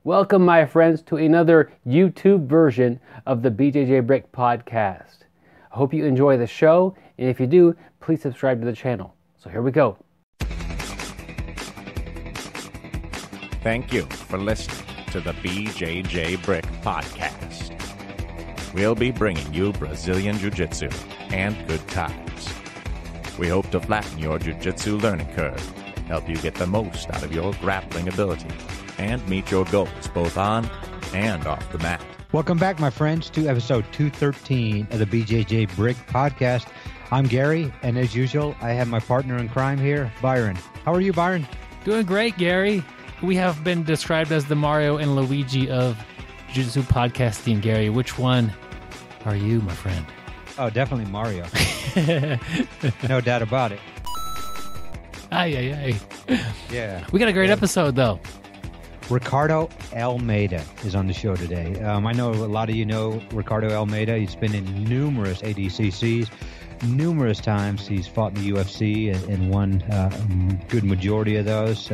Welcome, my friends, to another YouTube version of the BJJ Brick Podcast. I hope you enjoy the show, and if you do, please subscribe to the channel. So here we go. Thank you for listening to the BJJ Brick Podcast. We'll be bringing you Brazilian Jiu-Jitsu and good times. We hope to flatten your Jiu-Jitsu learning curve, help you get the most out of your grappling ability, and meet your goals both on and off the mat. Welcome back, my friends, to episode 213 of the BJJ Brick Podcast. I'm Gary, and as usual, I have my partner in crime here, Byron. How are you, Byron? Doing great, Gary. We have been described as the Mario and Luigi of Jiu-Jitsu podcasting, Gary. Which one are you, my friend? Oh, definitely Mario. No doubt about it. Aye. Yeah. We got a great episode, though. Ricardo Almeida is on the show today. I know a lot of you know Ricardo Almeida. He's been in numerous ADCCs. Numerous times he's fought in the UFC and won a good majority of those.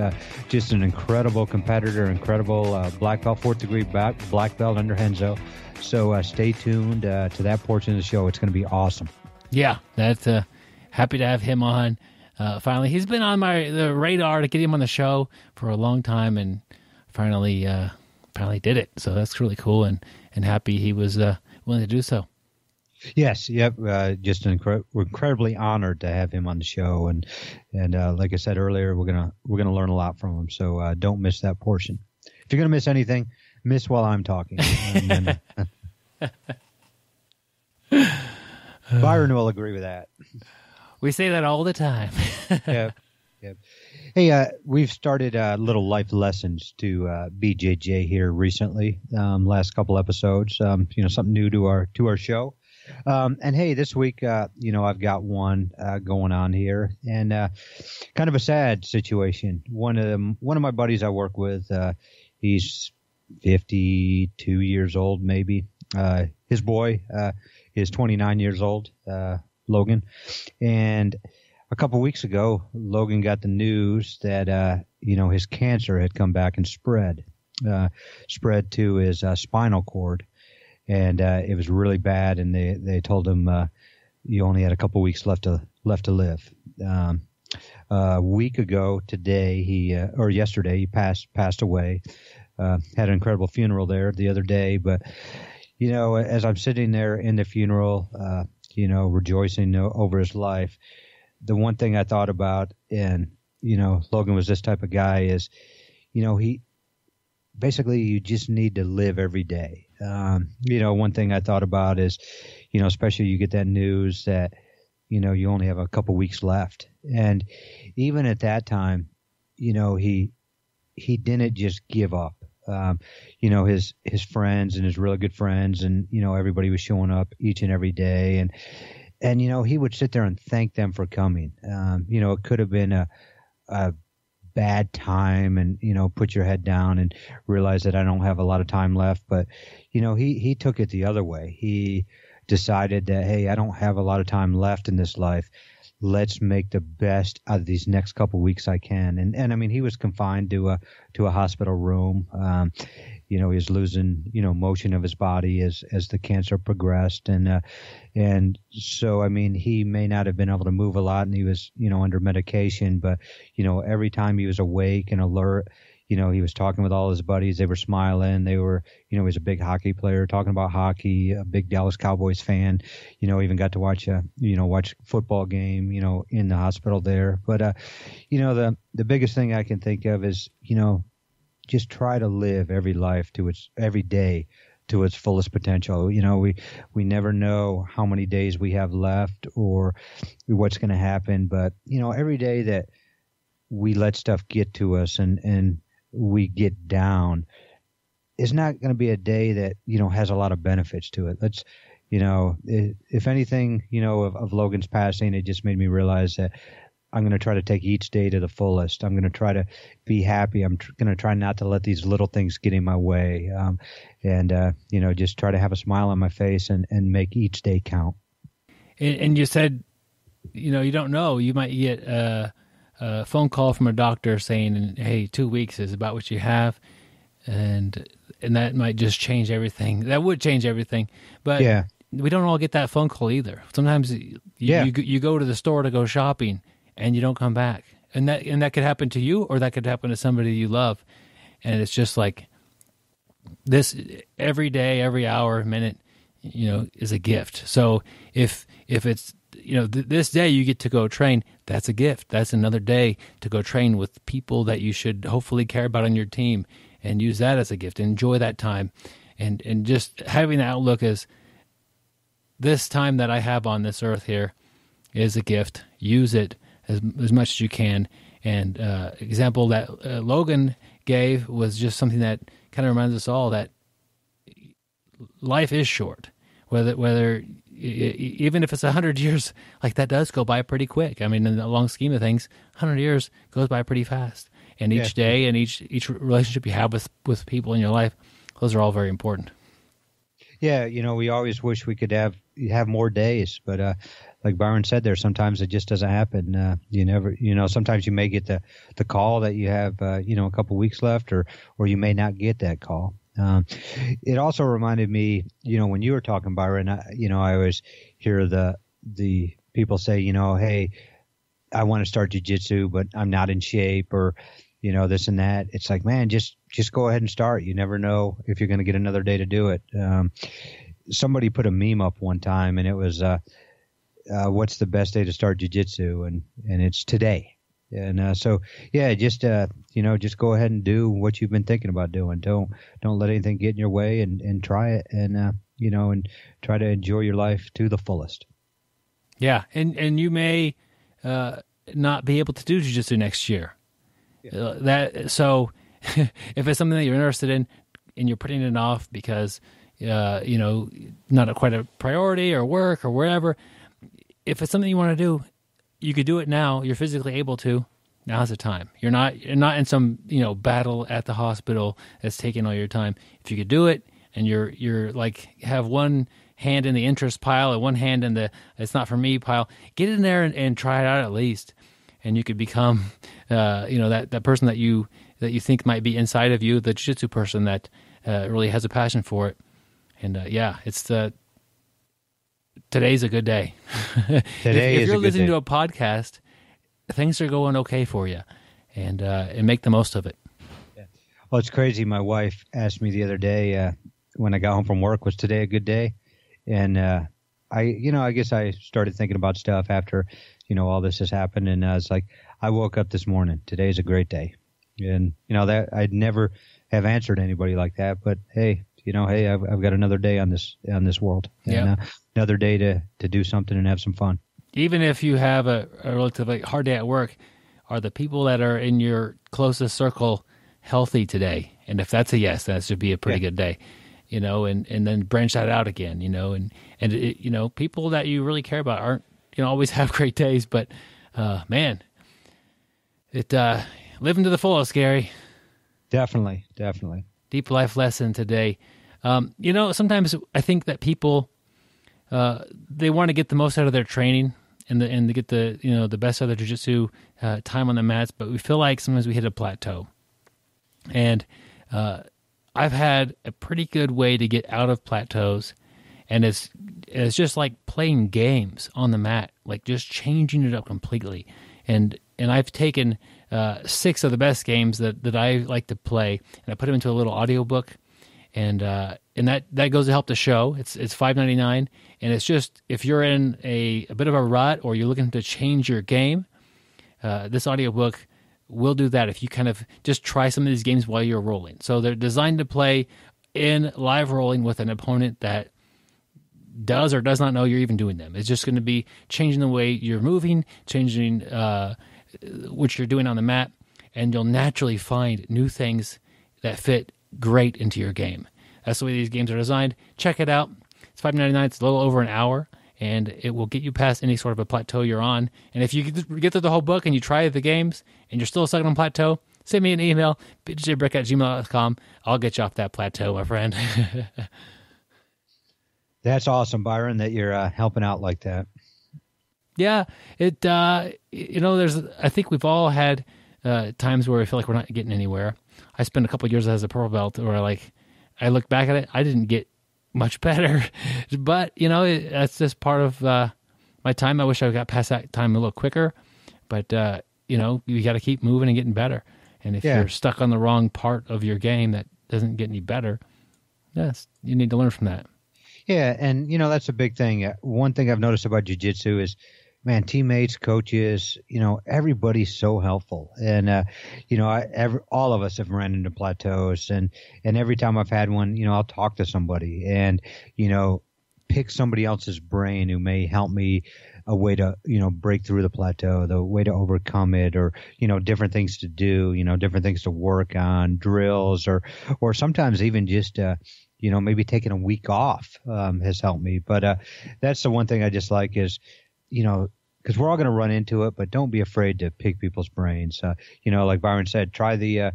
Just an incredible competitor, incredible black belt, fourth degree black belt under Renzo. So stay tuned to that portion of the show. It's going to be awesome. Yeah, that's happy to have him on. Finally, he's been on the radar to get him on the show for a long time, and finally did it. So that's really cool, and happy he was willing to do so. Yes, yep. Just incredibly honored to have him on the show, and like I said earlier, we're gonna learn a lot from him. So don't miss that portion. If you're gonna miss anything, miss while I'm talking. Byron will agree with that. We say that all the time. Yep. Hey, we've started little life lessons to BJJ here recently. Last couple episodes, something new to our show. And hey, this week, I've got one going on here, and kind of a sad situation. One of my buddies I work with, he's 52 years old, maybe. His boy is 29 years old, Logan, and a couple weeks ago, Logan got the news that his cancer had come back and spread to his spinal cord. And it was really bad, and they told him you only had a couple weeks left to live. A week ago today, yesterday, he passed away. Had an incredible funeral there the other day. But as I'm sitting there in the funeral, rejoicing over his life, the one thing I thought about, and Logan was this type of guy, is he basically, you just need to live every day. One thing I thought about is, especially you get that news that, you only have a couple weeks left. And even at that time, he didn't just give up. His friends and his really good friends and, everybody was showing up each and every day. And he would sit there and thank them for coming. It could have been a bad time and, put your head down and realize that I don't have a lot of time left. But, he took it the other way. He decided that, hey, I don't have a lot of time left in this life. Let's make the best out of these next couple of weeks I can. And I mean, he was confined to a hospital room. He was losing, motion of his body as the cancer progressed. And so, I mean, he may not have been able to move a lot, and he was, under medication, but, every time he was awake and alert, he was talking with all his buddies. They were smiling. They were, he was a big hockey player, talking about hockey, a big Dallas Cowboys fan, even got to watch watch football game, in the hospital there. But, the biggest thing I can think of is, just try to live every day to its fullest potential. We never know how many days we have left or what's going to happen. But, every day that we let stuff get to us and we get down is not going to be a day that, has a lot of benefits to it. Let's, if anything, of Logan's passing, it just made me realize that I'm going to try to take each day to the fullest. I'm going to try to be happy. I'm going to try not to let these little things get in my way. Just try to have a smile on my face and make each day count. And you said, you don't know. You might get a phone call from a doctor saying, hey, 2 weeks is about what you have. and that might just change everything. That would change everything. But Yeah. we don't all get that phone call either. Sometimes you go to the store to go shopping and you don't come back. And that could happen to you, or that could happen to somebody you love. And it's just like this every day, every hour, minute, is a gift. So if it's, this day you get to go train, that's a gift. That's another day to go train with people that you should hopefully care about on your team, and use that as a gift. Enjoy that time. And just having the outlook as this time that I have on this earth here is a gift. Use it as much as you can. And example that Logan gave was just something that kind of reminds us all that life is short. Whether even if it's 100 years, like that does go by pretty quick. I mean, in the long scheme of things, 100 years goes by pretty fast. And each day and each relationship you have with people in your life, those are all very important. Yeah, we always wish we could have more days, but like Byron said there, sometimes it just doesn't happen. You never, sometimes you may get the call that you have, a couple weeks left, or you may not get that call. It also reminded me, when you were talking, Byron, I always hear the people say, hey, I want to start jiu-jitsu, but I'm not in shape, or, this and that. It's like, man, just go ahead and start. You never know if you're going to get another day to do it. Somebody put a meme up one time, and it was, what's the best day to start jiu-jitsu? And it's today. And so, yeah, just go ahead and do what you've been thinking about doing. Don't let anything get in your way, and try it, and and try to enjoy your life to the fullest. Yeah, and you may not be able to do jiu-jitsu next year. Yeah. So if it's something that you're interested in and you're putting it off because not quite a priority or work or wherever, if it's something you want to do, you could do it now. You're physically able to. Now's the time. You're not in some battle at the hospital that's taking all your time. If you could do it, and you're like have one hand in the interest pile and one hand in the it's not for me pile, get in there and try it out at least, and you could become that person that you think might be inside of you, the jiu-jitsu person that really has a passion for it. And it's today's a good day. If you're listening to a podcast, things are going okay for you, and make the most of it. Yeah. Well, it's crazy. My wife asked me the other day when I got home from work, was today a good day? And I guess I started thinking about stuff after all this has happened, and I was like, I woke up this morning. Today's a great day, and that I'd never have answered anybody like that. But hey, I've got another day on this world, and another day to do something and have some fun. Even if you have a relatively hard day at work, are the people that are in your closest circle healthy today? And if that's a yes, that should be a pretty good day, and then branch that out again, and people that you really care about aren't, always have great days, but, man, living to the fullest, Gary. Definitely. Deep life lesson today. Sometimes I think that people, they want to get the most out of their training and to get the best out of their jiu-jitsu time on the mats, but we feel like sometimes we hit a plateau. And I've had a pretty good way to get out of plateaus, and it's just like playing games on the mat, like just changing it up completely. And I've taken 6 of the best games that I like to play, and I put them into a little audiobook. And that goes to help the show. It's $5.99, and it's just if you're in a bit of a rut or you're looking to change your game, this audiobook will do that. If you kind of just try some of these games while you're rolling, so they're designed to play in live rolling with an opponent that does or does not know you're even doing them. It's just going to be changing the way you're moving, changing what you're doing on the mat, and you'll naturally find new things that fit great into your game. That's the way these games are designed. Check it out. It's $5.99. It's a little over an hour, and it will get you past any sort of a plateau you're on. And if you get through the whole book and you try the games and you're still stuck on plateau, send me an email, bjbrick@gmail.com. I'll get you off that plateau, my friend. That's awesome, Byron, that you're helping out like that. Yeah, I think we've all had times where I feel like we're not getting anywhere. I spent a couple of years as a purple belt where like I look back at it, I didn't get much better, but that's just part of my time. I wish I got past that time a little quicker, but you got to keep moving and getting better. And if you're stuck on the wrong part of your game that doesn't get any better, yes, you need to learn from that. Yeah, and that's a big thing. One thing I've noticed about jiu-jitsu is, man, teammates, coaches, everybody's so helpful. And all of us have ran into plateaus, and every time I've had one, I'll talk to somebody and pick somebody else's brain who may help me a way to break through the plateau, the way to overcome it, or different things to do, different things to work on, drills, or sometimes even just maybe taking a week off has helped me. But that's the one thing I just like is, because we're all going to run into it, but don't be afraid to pick people's brains. Like Byron said, try the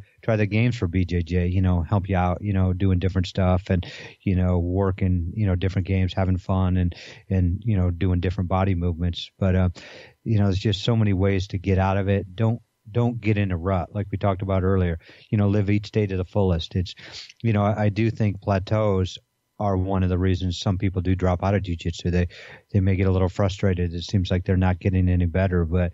games for BJJ, help you out, doing different stuff and, working, different games, having fun and doing different body movements. But, there's just so many ways to get out of it. Don't get in a rut like we talked about earlier. Live each day to the fullest. It's, I do think plateaus are one of the reasons some people do drop out of jiu-jitsu. They may get a little frustrated. It seems like they're not getting any better. But,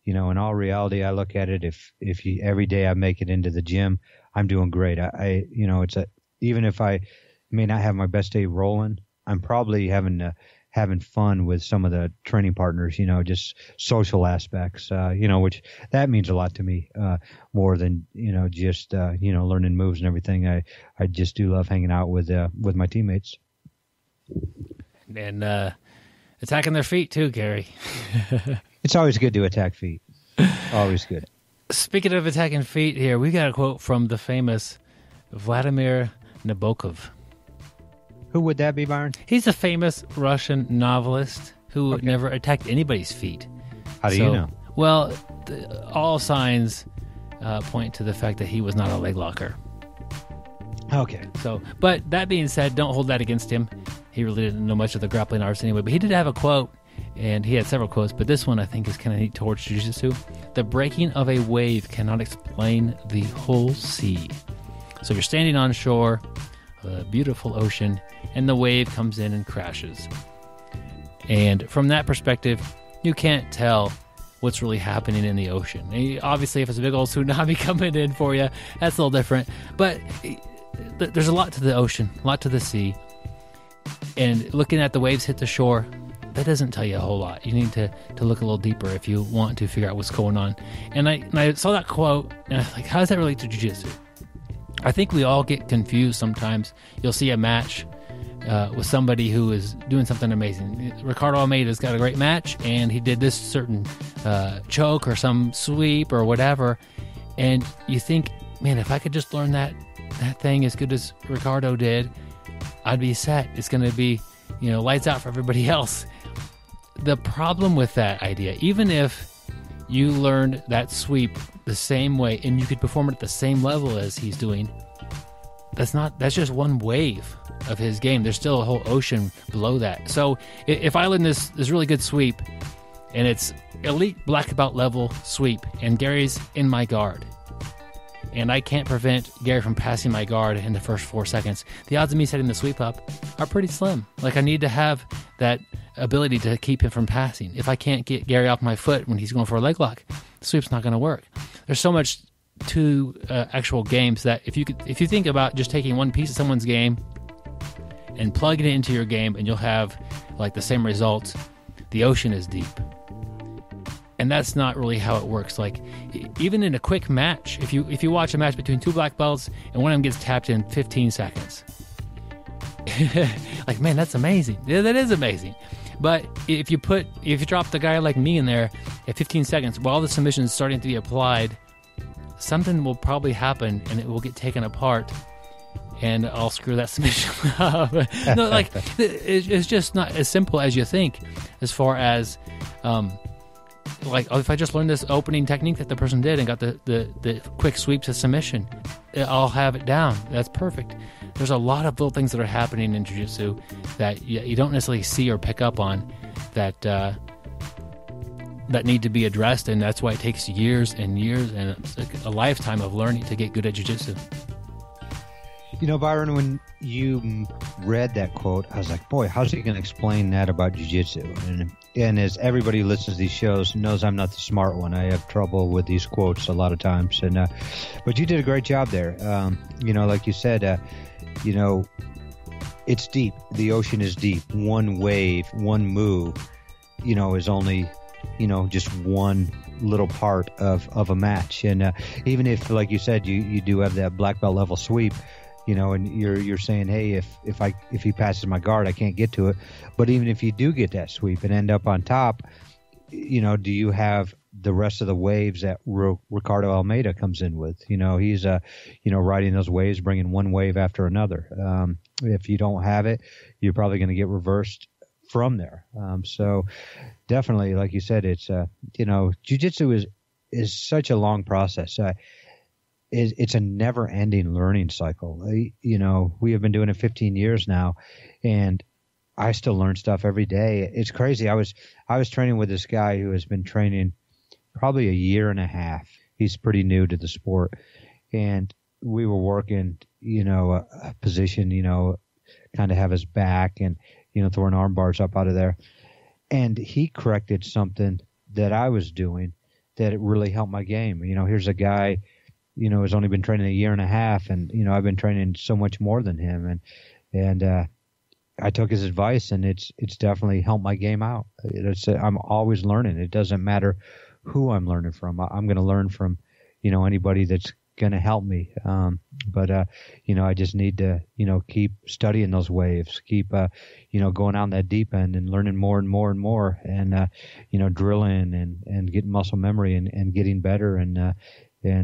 in all reality, I look at it, if you, every day I make it into the gym, I'm doing great. Even if I may not have my best day rolling, I'm probably having fun with some of the training partners, just social aspects, which that means a lot to me, more than, just, learning moves and everything. I just do love hanging out with my teammates. And attacking their feet too, Gary. It's always good to attack feet. Always good. Speaking of attacking feet here, we got a quote from the famous Vladimir Nabokov. Who would that be, Byron? He's a famous Russian novelist who never attacked anybody's feet. How do you know? Well, all signs point to the fact that he was not a leg locker. Okay. So, but that being said, don't hold that against him. He really didn't know much of the grappling arts anyway, but he did have a quote, and he had several quotes, but this one I think is kind of neat towards jiu-jitsu. The breaking of a wave cannot explain the whole sea. So you're standing on shore, a beautiful ocean, and the wave comes in and crashes. And from that perspective, you can't tell what's really happening in the ocean. Obviously, if it's a big old tsunami coming in for you, that's a little different. But there's a lot to the ocean, a lot to the sea. And looking at the waves hit the shore, that doesn't tell you a whole lot. You need to look a little deeper if you want to figure out what's going on. And I saw that quote, and I was like, how does that relate to jiu-jitsu? I think we all get confused sometimes. You'll see a match with somebody who is doing something amazing. Ricardo Almeida's got a great match, and he did this certain choke or some sweep or whatever, and you think, man, if I could just learn that thing as good as Ricardo did, I'd be set. It's going to be, lights out for everybody else. The problem with that idea, even if you learned that sweep the same way and you could perform it at the same level as he's doing, that's just one wave of his game. There's still a whole ocean below that. So if I learn this really good sweep and it's elite black belt level sweep and Gary's in my guard and I can't prevent Gary from passing my guard in the first 4 seconds, the odds of me setting the sweep up are pretty slim. Like, I need to have that ability to keep him from passing. If I can't get Gary off my foot when he's going for a leg lock, the sweep's not going to work. There's so much to actual games that if you think about just taking one piece of someone's game and plugging it into your game, and you'll have like the same results, the ocean is deep. And that's not really how it works. Like, even in a quick match, if you watch a match between two black belts and one of them gets tapped in 15 seconds, like, man, that's amazing. Yeah, that is amazing. But if you drop the guy like me in there at 15 seconds while the submission is starting to be applied, something will probably happen and it will get taken apart, and I'll screw that submission up. No, like, it's just not as simple as you think. As far as like, if I just learned this opening technique that the person did and got the quick sweep to submission, I'll have it down. That's perfect. There's a lot of little things that are happening in jiu-jitsu that you don't necessarily see or pick up on that that need to be addressed, and that's why it takes years and years and it's like a lifetime of learning to get good at jiu-jitsu. You know, Byron, when you read that quote, I was like, boy, how's he going to explain that about jiu-jitsu? And as everybody who listens to these shows knows, I'm not the smart one. I have trouble with these quotes a lot of times. But you did a great job there. You know, like you said, you know, it's deep. The ocean is deep. One wave, one move, you know, is only, you know, just one little part of a match. And even if, like you said, you do have that black belt level sweep, you know, and you're saying, hey, if he passes my guard, I can't get to it. But even if you do get that sweep and end up on top, you know, do you have the rest of the waves that Ricardo Almeida comes in with? You know, he's you know, riding those waves, bringing one wave after another. If you don't have it, you're probably going to get reversed from there. So definitely, like you said, it's you know, jiu-jitsu is such a long process. It's a never-ending learning cycle. You know, we have been doing it 15 years now, and I still learn stuff every day. It's crazy. I was training with this guy who has been training probably a year and a half. He's pretty new to the sport, and we were working, you know, a position, you know, kind of have his back and, you know, throwing arm bars up out of there. And he corrected something that I was doing that it really helped my game. You know, here's a guy, you know, has only been training a year and a half, and, you know, I've been training so much more than him. And I took his advice, and it's definitely helped my game out. I'm always learning. It doesn't matter who I'm learning from. I'm going to learn from, you know, anybody that's going to help me. But you know, I just need to, you know, keep studying those waves, keep, you know, going on that deep end and learning more and more and more, and, you know, drilling and getting muscle memory and getting better. And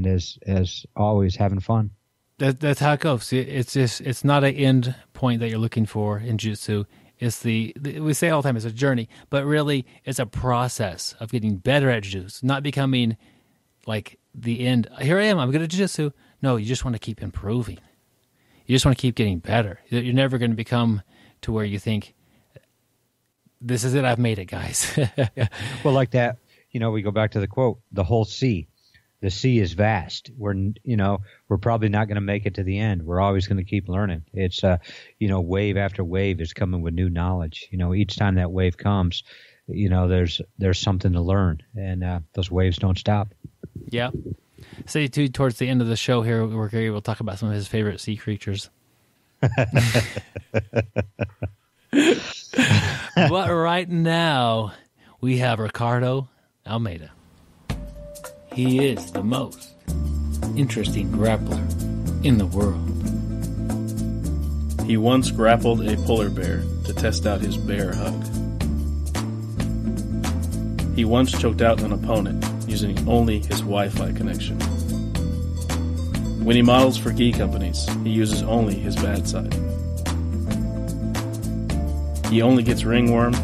as always, having fun. That's how it goes. It's not an end point that you're looking for in jiu-jitsu. It's we say all the time, it's a journey, but really it's a process of getting better at jiu-jitsu, not becoming like the end. Here I am, I'm good at jiu-jitsu. No, you just want to keep improving. You just want to keep getting better. You're never going to become to where you think, this is it, I've made it, guys. Well, like that, you know, we go back to the quote, the whole sea. The sea is vast. We're probably not going to make it to the end. We're always going to keep learning. It's, you know, wave after wave is coming with new knowledge. You know, each time that wave comes, you know, there's something to learn, and those waves don't stop. Yeah. Say too, towards the end of the show here, we'll talk about some of his favorite sea creatures. But right now, we have Ricardo Almeida. He is the most interesting grappler in the world. He once grappled a polar bear to test out his bear hug. He once choked out an opponent using only his Wi-Fi connection. When he models for gi companies, he uses only his bad side. He only gets ringworm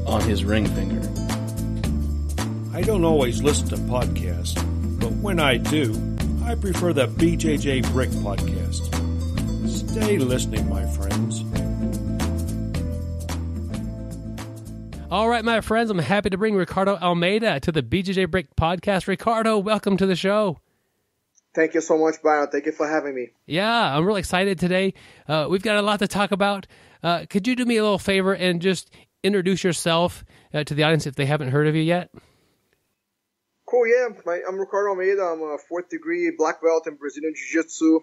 on his ring finger. I don't always listen to podcasts, but when I do, I prefer the BJJ Brick podcast. Stay listening, my friends. All right, my friends, I'm happy to bring Ricardo Almeida to the BJJ Brick podcast. Ricardo, welcome to the show. Thank you so much, Byron. Thank you for having me. Yeah, I'm really excited today. We've got a lot to talk about. Could you do me a little favor and just introduce yourself to the audience if they haven't heard of you yet? Cool, yeah. I'm Ricardo Almeida. I'm a 4th degree black belt in Brazilian Jiu-Jitsu.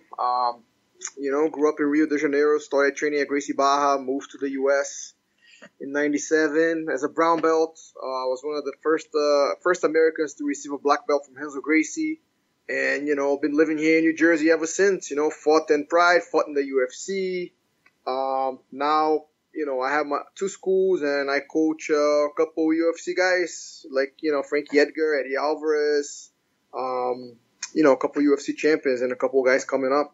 You know, grew up in Rio de Janeiro, started training at Gracie Barra, moved to the U.S. in 97 as a brown belt. I was one of the first Americans to receive a black belt from Renzo Gracie. And, you know, been living here in New Jersey ever since. You know, fought in Pride, fought in the UFC. Now, you know, I have my 2 schools and I coach a couple UFC guys like, you know, Frankie, Edgar, Eddie Alvarez, you know, a couple UFC champions and a couple guys coming up.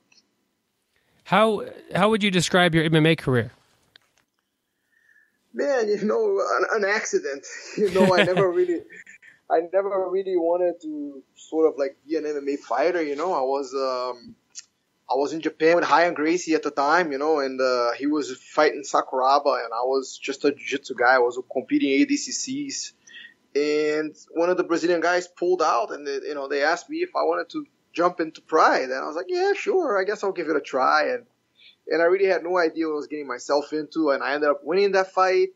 How would you describe your MMA career? Man, you know, an accident. You know, I never really wanted to sort of like be an MMA fighter. You know, I was in Japan with Ryan Gracie at the time, you know, and he was fighting Sakuraba, and I was just a jiu-jitsu guy. I was competing ADCCs, And one of the Brazilian guys pulled out, and they asked me if I wanted to jump into Pride. And I was like, yeah, sure, I guess I'll give it a try. And I really had no idea what I was getting myself into, and I ended up winning that fight.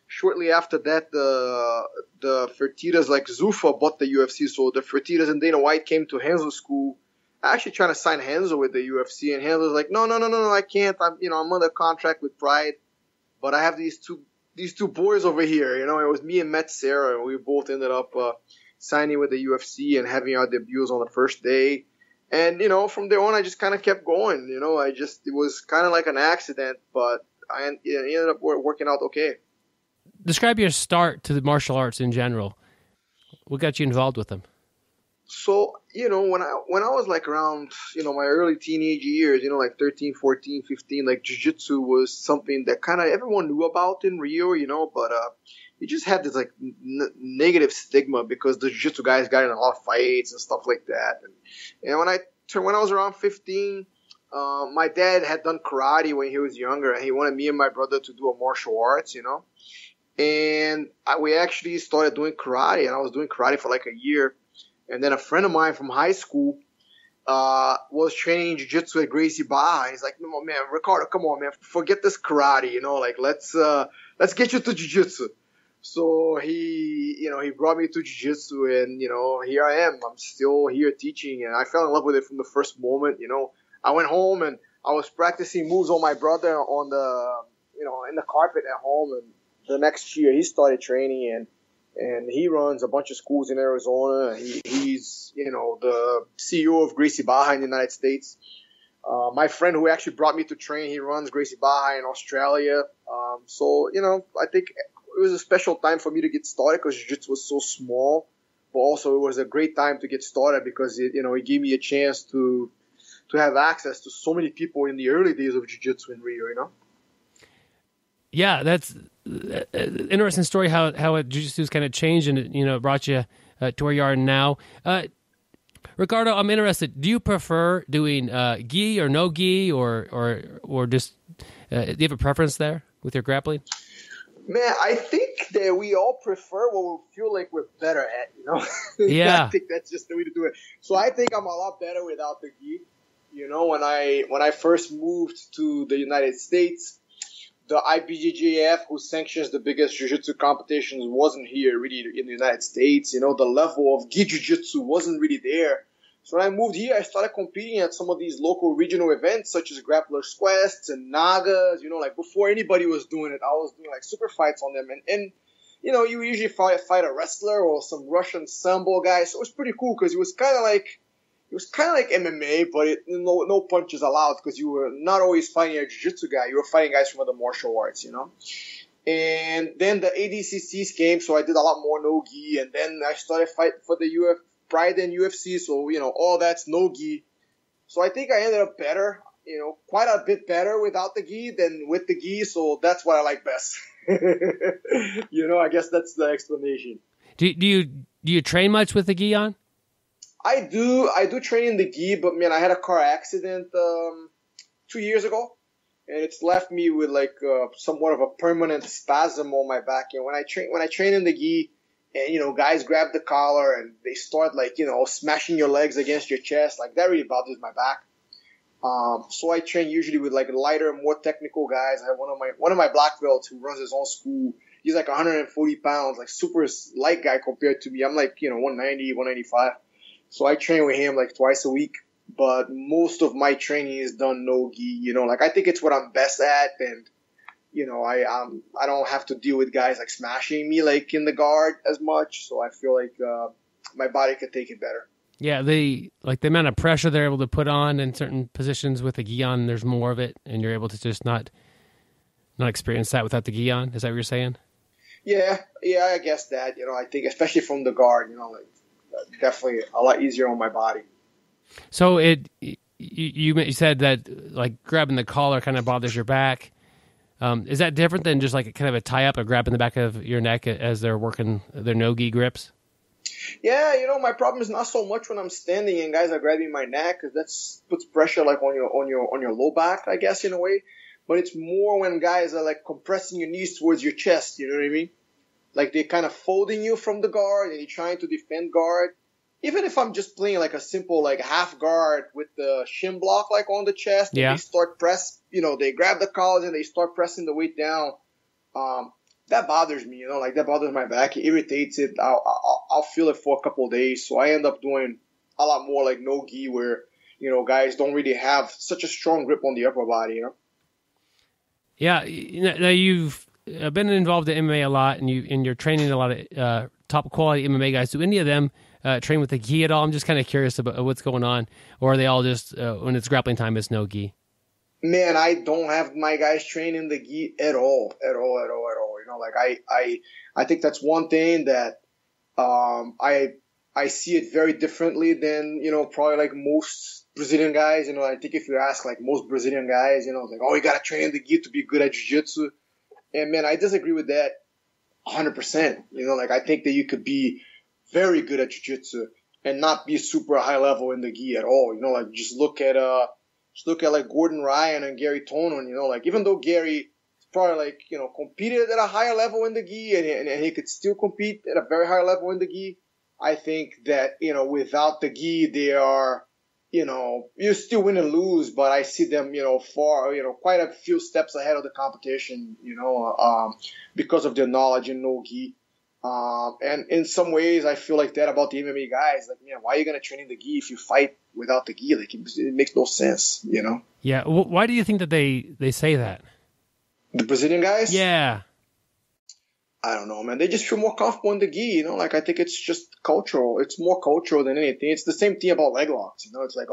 Shortly after that, the Fertitas, like Zuffa, bought the UFC. So the Fertitas and Dana White came to Renzo's school, actually trying to sign Renzo with the UFC. And Renzo was like, no, I can't. I'm under contract with Pride, but I have these two boys over here. It was me and Matt Serra, and we both ended up signing with the UFC and having our debuts on the first day. And, from there on, I just kind of kept going. It was kind of like an accident, but it ended up working out okay. Describe your start to the martial arts in general. What got you involved with them? So, when I was like around, my early teenage years, like 13, 14, 15, like jiu-jitsu was something that kind of everyone knew about in Rio, but it just had this like negative stigma because the jiu-jitsu guys got in a lot of fights and stuff like that. And when I was around 15, my dad had done karate when he was younger, and he wanted me and my brother to do a martial arts, And we actually started doing karate, and I was doing karate for like a year. And then a friend of mine from high school was training jiu-jitsu at Gracie Barra. He's like, no, man, Ricardo, come on, man, forget this karate, let's get you to jiu-jitsu. So he brought me to jiu-jitsu, and, here I am. I'm still here teaching, and I fell in love with it from the first moment. I went home and I was practicing moves on my brother on the, in the carpet at home, and the next year he started training, and he runs a bunch of schools in Arizona. He's, the CEO of Gracie Barra in the United States. My friend who actually brought me to train, he runs Gracie Barra in Australia. So, I think it was a special time for me to get started because jiu-jitsu was so small, but also it was a great time to get started because it gave me a chance to have access to so many people in the early days of jiu-jitsu in Rio, Yeah, that's an interesting story how jiu-jitsu's kind of changed and brought you to where you are now. Ricardo, I'm interested. Do you prefer doing gi or no gi or just do you have a preference there with your grappling? Man, I think that we all prefer what we feel like we're better at, Yeah. I think that's just the way to do it. So I think I'm a lot better without the gi. When I first moved to the United States, the IBJJF, who sanctions the biggest jiu-jitsu competitions, wasn't here really in the United States. The level of gi jiu-jitsu wasn't really there. So when I moved here, I started competing at some of these local regional events, such as Grapplers Quests and Nagas. Like before anybody was doing it, I was doing like super fights on them. And you usually fight a wrestler or some Russian sambo guy. So it was pretty cool because it was kind of like MMA, but no punches allowed because you were not always fighting a jiu-jitsu guy. You were fighting guys from other martial arts, And then the ADCCs came, so I did a lot more no-gi. And then I started fighting for the Pride and UFC, so, all that's no-gi. So I think I ended up better, quite a bit better without the gi than with the gi, so that's what I like best. I guess that's the explanation. Do you train much with the gi on? I do train in the gi, but man, I had a car accident 2 years ago, and it's left me with like somewhat of a permanent spasm on my back. And when I train in the gi, and guys grab the collar and they start like smashing your legs against your chest, like that really bothers my back. So I train usually with like lighter, more technical guys. I have one of my black belts who runs his own school. He's like 140 pounds, like super light guy compared to me. I'm like 190, 195. So I train with him like twice a week, but most of my training is done no-gi, like I think it's what I'm best at. And, I don't have to deal with guys like smashing me like in the guard as much. So I feel like, my body could take it better. Yeah. The amount of pressure they're able to put on in certain positions with the gi on, there's more of it. And you're able to just not experience that without the gi on. Is that what you're saying? Yeah. I guess that, I think especially from the guard, definitely a lot easier on my body. So you said that like grabbing the collar kind of bothers your back. Is that different than just like kind of a tie up or grabbing the back of your neck as they're working their no-gi grips? Yeah, my problem is not so much when I'm standing and guys are grabbing my neck because that puts pressure like on your low back, I guess, in a way. But it's more when guys are like compressing your knees towards your chest. You know what I mean? like they're kind of folding you from the guard and you're trying to defend guard. Even if I'm just playing like a simple like half guard with the shin block like on the chest, and they start press, they grab the collars and they start pressing the weight down. That bothers me, like that bothers my back. It irritates it. I'll feel it for a couple of days. So I end up doing a lot more like nogi where, guys don't really have such a strong grip on the upper body, Yeah. Now you've been involved in MMA a lot, and you're training a lot of top quality MMA guys. Do any of them train with the gi at all? I'm just kind of curious about what's going on. Or are they all just, when it's grappling time, it's no gi? Man, I don't have my guys training the gi at all. I think that's one thing that I see it very differently than, probably like most Brazilian guys. I think if you ask like most Brazilian guys, like, oh, you got to train the gi to be good at jiu-jitsu. And man, I disagree with that 100%. I think that you could be very good at jiu-jitsu and not be super high level in the gi at all. Just look at like Gordon Ryan and Gary Tonon. Even though Gary probably competed at a higher level in the gi and he could still compete at a very high level in the gi. I think that, without the gi, they are, you still win and lose, but I see them, far, quite a few steps ahead of the competition, because of their knowledge in no gi. And in some ways, I feel like that about the MMA guys. Like, man, why are you going to train in the gi if you fight without the gi? Like, it makes no sense, Yeah. Why do you think that they say that? The Brazilian guys? Yeah. I don't know, man. They just feel more comfortable in the gi, I think it's just cultural. It's more cultural than anything. It's the same thing about leg locks, It's like,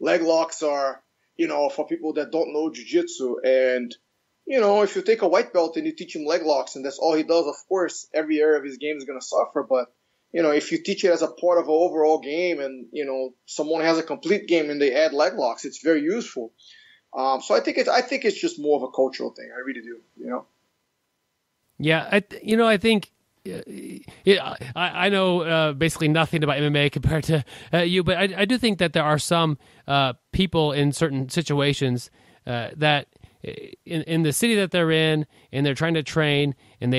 leg locks are, for people that don't know jiu-jitsu. And, if you take a white belt and you teach him leg locks and that's all he does, of course, every area of his game is going to suffer. But, if you teach it as a part of an overall game and, someone has a complete game and they add leg locks, it's very useful. So I think it's just more of a cultural thing. I really do, Yeah, I think I know basically nothing about MMA compared to you, but I do think that there are some people in certain situations that in the city that they're in, and they're trying to train, and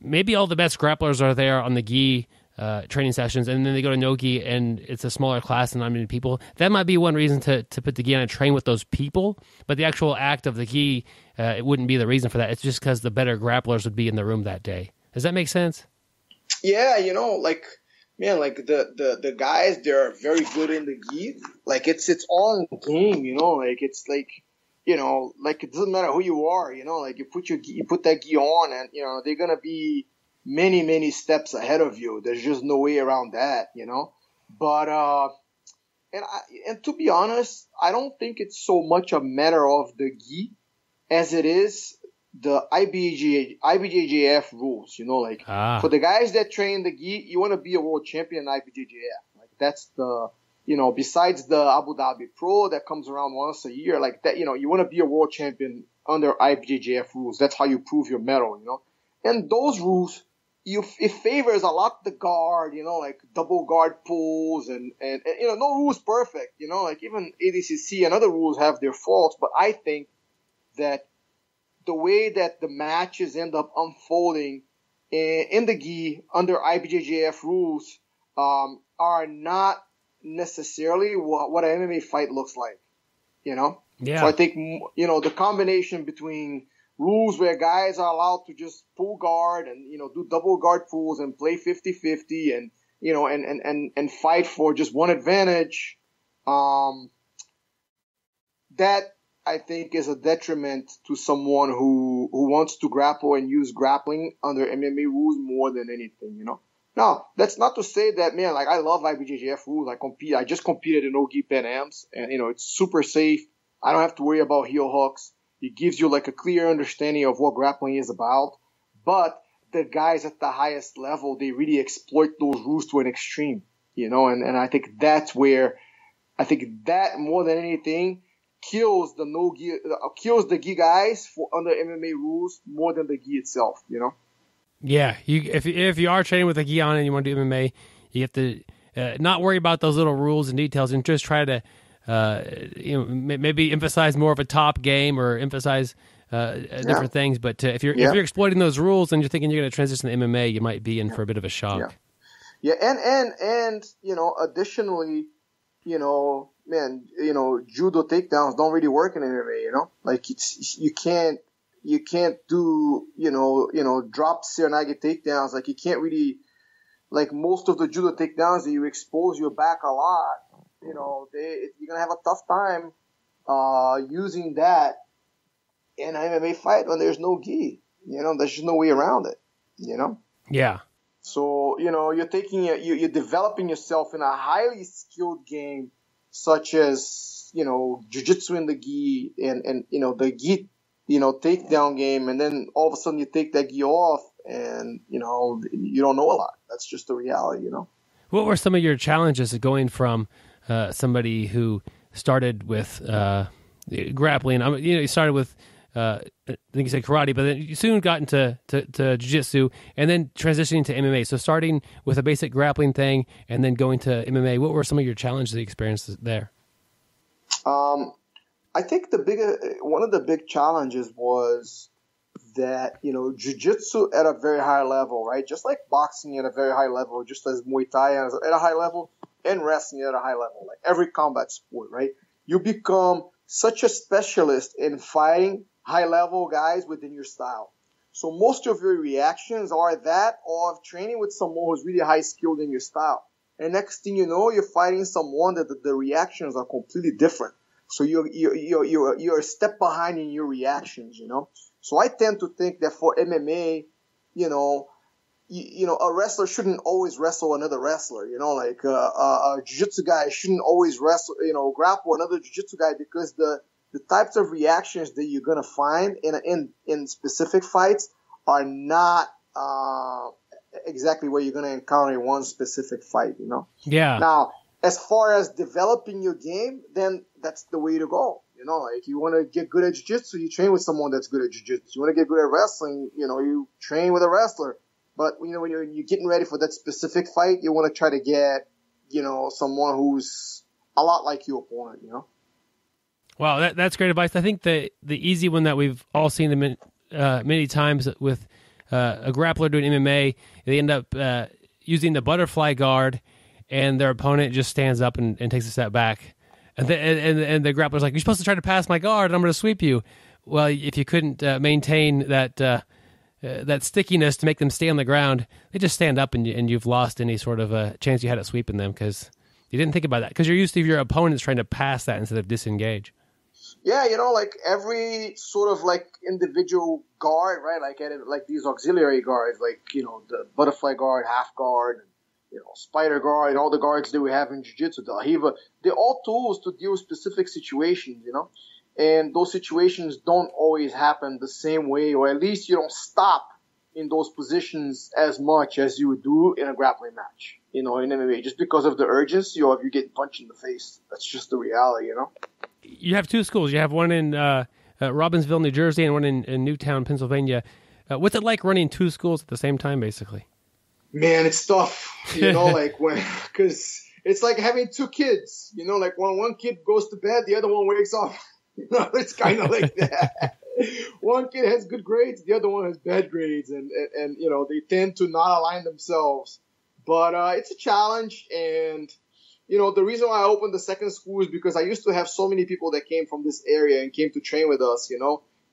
maybe all the best grapplers are there on the gi training sessions, and then they go to no-gi, and it's a smaller class and not many people. That might be one reason to put the gi on and train with those people, but the actual act of the gi, it wouldn't be the reason for that. It's just because the better grapplers would be in the room that day. Does that make sense? Yeah, the guys, they're very good in the gi. Like, it's its own game, it's like, it doesn't matter who you are, like you put that gi on and, they're going to be many, many steps ahead of you. There's just no way around that, But, and to be honest, I don't think it's so much a matter of the gi as it is the IBJJF rules, For the guys that train the gi, you want to be a world champion in IBJJF. Like, that's the, besides the Abu Dhabi Pro that comes around once a year, like that, you want to be a world champion under IBJJF rules. That's how you prove your medal, And those rules, it favors a lot the guard, like double guard pulls and no rules perfect, like even ADCC and other rules have their faults, but I think that the way that the matches end up unfolding in the gi under IBJJF rules are not necessarily what an MMA fight looks like, Yeah. So I think, the combination between rules where guys are allowed to just pull guard and, do double guard pulls and play 50-50 and, and fight for just one advantage, that I think is a detriment to someone who wants to grapple and use grappling under MMA rules more than anything, Now, that's not to say that, man, like I love IBJJF rules. I just competed in Nogi Pan Ams and, it's super safe. I don't have to worry about heel hooks. It gives you like a clear understanding of what grappling is about. But the guys at the highest level, they really exploit those rules to an extreme, and I think that's where I think that more than anything kills the gi guys for under MMA rules more than the gi itself, Yeah, if you are training with a gi on and you want to do MMA, you have to not worry about those little rules and details and just try to maybe emphasize more of a top game or emphasize different things. But if you're exploiting those rules and you're thinking you're going to transition to MMA, you might be in for a bit of a shock. Yeah, and additionally, man, judo takedowns don't really work in MMA. Like you can't do drop serenage takedowns. Like you can't really, like most of the judo takedowns that you expose your back a lot. You're gonna have a tough time using that in an MMA fight when there's no gi. There's just no way around it. Yeah. So you're developing yourself in a highly skilled game, such as jiu-jitsu in the gi and the gi takedown game, and then all of a sudden you take that gi off and you don't know a lot. That's just the reality. What were some of your challenges of going from somebody who started with grappling? You started with I think you said karate, but then you soon got into jiu-jitsu and then transitioning to MMA. So starting with a basic grappling thing and then going to MMA. What were some of your challenges that you experienced there? I think one of the big challenges was that, jiu-jitsu at a very high level, right? Just like boxing at a very high level, just as Muay Thai at a high level, and wrestling at a high level, like every combat sport, right? You become such a specialist in fighting high-level guys within your style. So most of your reactions are that of training with someone who's really high-skilled in your style. And next thing you know, you're fighting someone that the reactions are completely different. So you're a step behind in your reactions, So I tend to think that for MMA, a wrestler shouldn't always wrestle another wrestler, like a jiu-jitsu guy shouldn't always grapple another jiu-jitsu guy, because the types of reactions that you're going to find in specific fights are not exactly what you're going to encounter in one specific fight, Yeah. Now, as far as developing your game, then that's the way to go. Like you want to get good at jiu-jitsu, you train with someone that's good at jiu-jitsu. You want to get good at wrestling, you train with a wrestler. But, when you're getting ready for that specific fight, you want to try to get, someone who's a lot like your opponent, Wow, that's great advice. I think the easy one that we've all seen many times with a grappler doing MMA, they end up using the butterfly guard, and their opponent just stands up and takes a step back. And the grappler's like, you're supposed to try to pass my guard, and I'm going to sweep you. Well, if you couldn't maintain that stickiness to make them stay on the ground, they just stand up and you've lost any sort of chance you had at sweeping them, because you didn't think about that, because you're used to your opponent's trying to pass that instead of disengage. Yeah, like every sort of like individual guard, right? Like these auxiliary guards, like, the butterfly guard, half guard, spider guard, and all the guards that we have in jiu-jitsu, the Ahiva, they're all tools to deal with specific situations, and those situations don't always happen the same way, or at least you don't stop in those positions as much as you would do in a grappling match, in MMA, just because of the urgency or if you get punched in the face. That's just the reality, You have two schools. You have one in Robbinsville, New Jersey, and one in Newtown, Pennsylvania. What's it like running two schools at the same time, basically? Man, it's tough, because it's like having two kids, like when one kid goes to bed, the other one wakes up. It's kind of like that. One kid has good grades, the other one has bad grades, and they tend to not align themselves. But it's a challenge, and the reason why I opened the second school is because I used to have so many people that came from this area and came to train with us,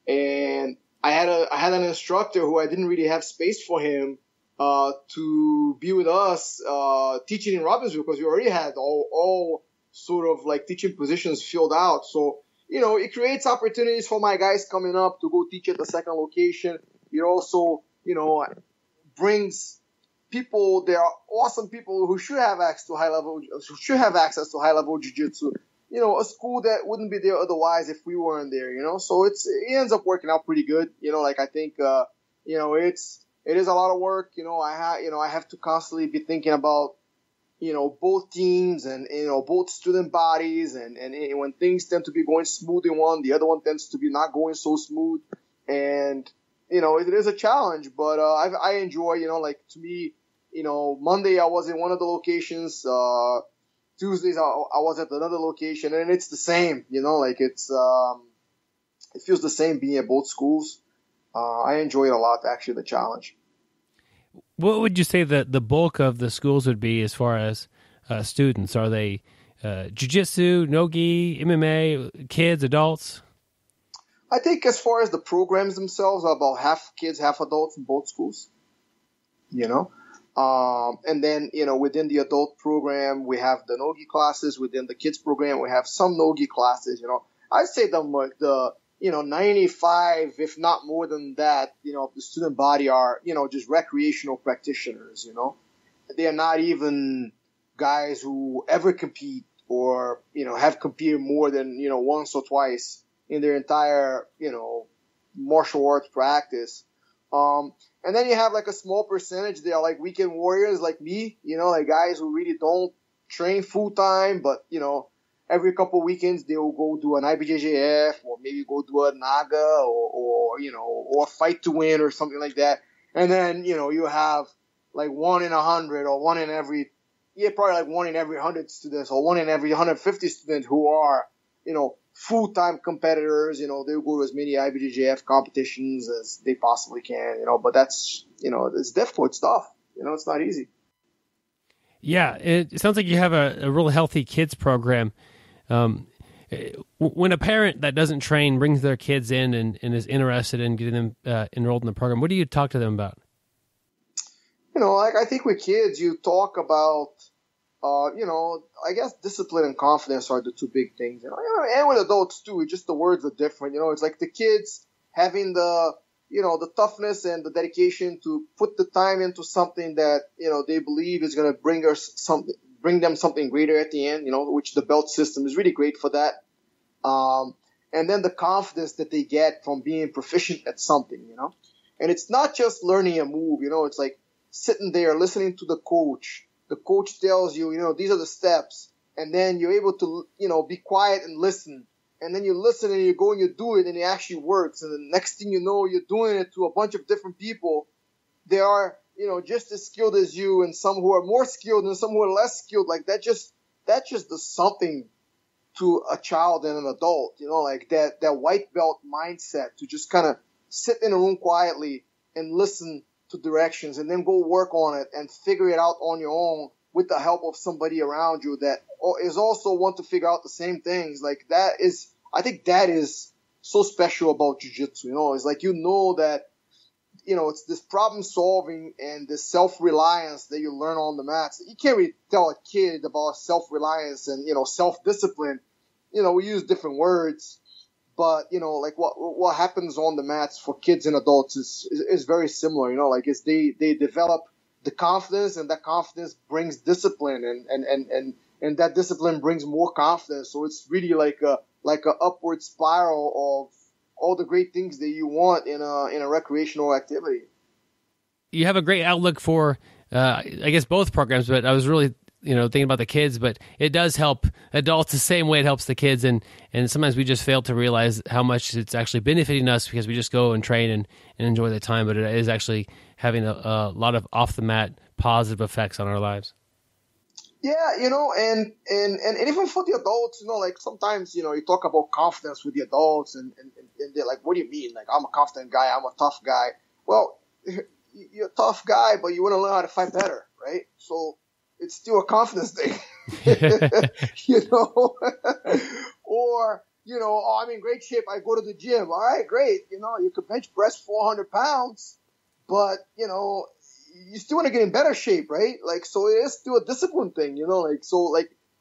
and I had an instructor who I didn't really have space for him to be with us teaching in Robbinsville, because we already had all sort of like teaching positions filled out. So, it creates opportunities for my guys coming up to go teach at the second location. It also, brings people, there are awesome people who should have access to high level jiu-jitsu, a school that wouldn't be there otherwise if we weren't there, so it ends up working out pretty good. I think, it is a lot of work. I have to constantly be thinking about, both teams and, both student bodies, and when things tend to be going smooth in one, the other one tends to be not going so smooth. And, it is a challenge, but, I enjoy, to me, Monday I was in one of the locations, Tuesdays I was at another location, and it's the same, it's it feels the same being at both schools. I enjoy it a lot, actually, the challenge. What would you say that the bulk of the schools would be as far as students? Are they jiu-jitsu, nogi, MMA, kids, adults? I think as far as the programs themselves, are about half kids, half adults in both schools. And then, within the adult program, we have the nogi classes. Within the kids program, we have some nogi classes. I'd say the 95, if not more than that, of the student body are, just recreational practitioners. They are not even guys who ever compete or, have competed more than, once or twice in their entire, martial arts practice. And then you have like a small percentage. They are like weekend warriors like me, like guys who really don't train full time, but, every couple of weekends they will go do an IBJJF or maybe go do a Naga or a fight to win or something like that. And then, you have like 1 in 100 or probably like 1 in every 100 students or 1 in every 150 students who are, full-time competitors. They'll go to as many IBJJF competitions as they possibly can, but that's, it's difficult stuff. It's not easy. Yeah, it sounds like you have a real healthy kids program. When a parent that doesn't train brings their kids in and is interested in getting them enrolled in the program, what do you talk to them about? I think with kids, you talk about, I guess discipline and confidence are the two big things. And with adults too, just the words are different. It's like the kids having the toughness and the dedication to put the time into something that, they believe is going to bring them something greater at the end, which the belt system is really great for that. And then the confidence that they get from being proficient at something, and it's not just learning a move, it's like sitting there listening to the coach. The coach tells you, these are the steps, and then you're able to, be quiet and listen. And then you listen and you go and you do it and it actually works. And the next thing you know, you're doing it to a bunch of different people. They are, just as skilled as you, and some who are more skilled and some who are less skilled. Like that just does something to a child and an adult, like that white belt mindset to just kind of sit in a room quietly and listen to directions and then go work on it and figure it out on your own with the help of somebody around you that is also want to figure out the same things. Like I think that is so special about jiu-jitsu. It's like, that, it's this problem solving and this self-reliance that you learn on the mats. You can't really tell a kid about self-reliance and, self-discipline. We use different words, but, like what happens on the mats for kids and adults is very similar, like it's they develop the confidence, and that confidence brings discipline, and that discipline brings more confidence. So it's really like a upward spiral of all the great things that you want in a recreational activity. You have a great outlook for, I guess, both programs, but I was really, thinking about the kids, but it does help adults the same way it helps the kids. And sometimes we just fail to realize how much it's actually benefiting us because we just go and train and enjoy the time, but it is actually having a lot of off the mat positive effects on our lives. Yeah, and even for the adults, like sometimes, you talk about confidence with the adults and they're like, what do you mean? Like, I'm a confident guy, I'm a tough guy. Well, you're a tough guy, but you want to learn how to fight better, right? So it's still a confidence thing, or, oh, I'm in great shape, I go to the gym. All right, great. You could bench press 400 pounds, but, you still want to get in better shape, right? Like, so it is still a discipline thing,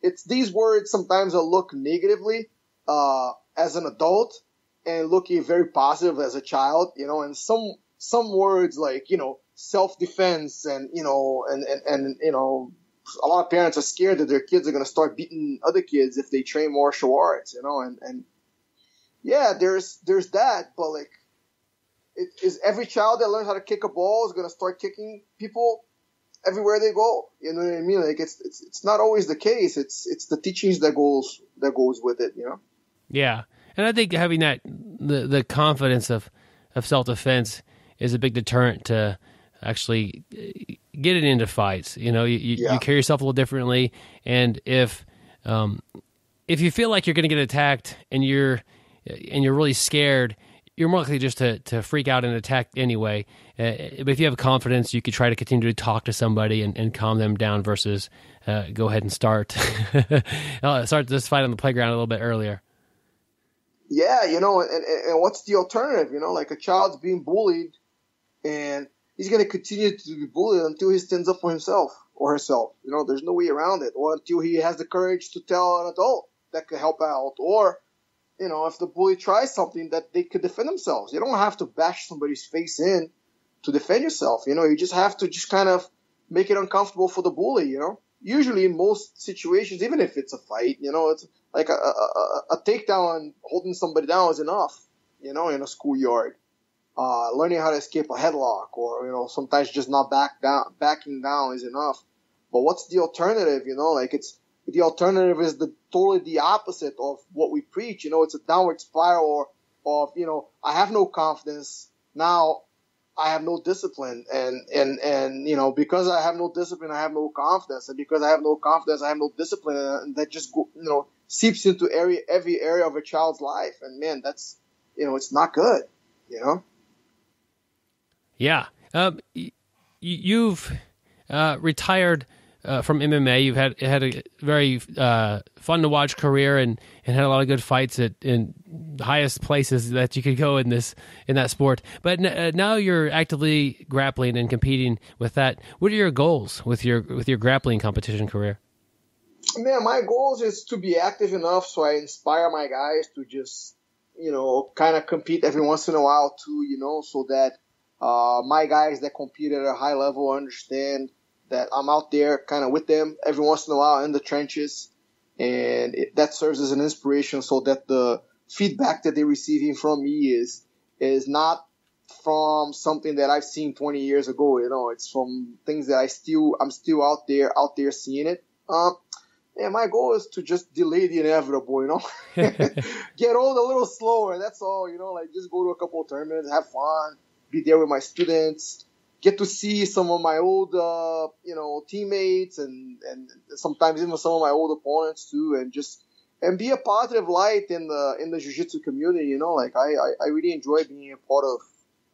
it's these words sometimes will look negatively, as an adult and looking very positive as a child, and some words like, self-defense and, a lot of parents are scared that their kids are going to start beating other kids if they train martial arts, and yeah, there's that, but like, is every child that learns how to kick a ball is going to start kicking people everywhere they go? You know what I mean? Like it's not always the case. It's the teachings that goes with it. Yeah, and I think having that the confidence of self-defense is a big deterrent to actually getting into fights. You carry yourself a little differently, and if you feel like you're going to get attacked and you're and you're really scared, you're more likely just to freak out and attack anyway. But if you have confidence, you could try to continue to talk to somebody and calm them down versus go ahead and start this fight on the playground a little bit earlier. Yeah, and what's the alternative? Like a child's being bullied, and he's going to continue to be bullied until he stands up for himself or herself. There's no way around it. Or until he has the courage to tell an adult that could help out. Or, if the bully tries something, that they could defend themselves. You don't have to bash somebody's face in to defend yourself. You just have to just kind of make it uncomfortable for the bully, Usually in most situations, even if it's a fight, it's like a takedown and holding somebody down is enough, in a schoolyard. Learning how to escape a headlock or, sometimes just not backing down is enough. But what's the alternative? The alternative is totally the opposite of what we preach. It's a downward spiral of, I have no confidence. Now I have no discipline. And because I have no discipline, I have no confidence. And because I have no confidence, I have no discipline. And that just, seeps into every area of a child's life. And man, that's, it's not good, Yeah. You've retired from MMA. You've had a very fun to watch career and had a lot of good fights in the highest places that you could go in that sport. But now you're actively grappling and competing with that. What are your goals with your grappling competition career? Man, my goal is to be active enough so I inspire my guys to just, kind of compete every once in a while too, so that my guys that compete at a high level understand that I'm out there kind of with them every once in a while in the trenches. And that serves as an inspiration so that the feedback that they're receiving from me is not from something that I've seen 20 years ago. It's from things that I'm still out there seeing it. And my goal is to just delay the inevitable, get old a little slower. That's all, just go to a couple of tournaments, have fun, be there with my students, get to see some of my old, teammates and sometimes even some of my old opponents too, and be a positive light in the jiu-jitsu community. I really enjoy being a part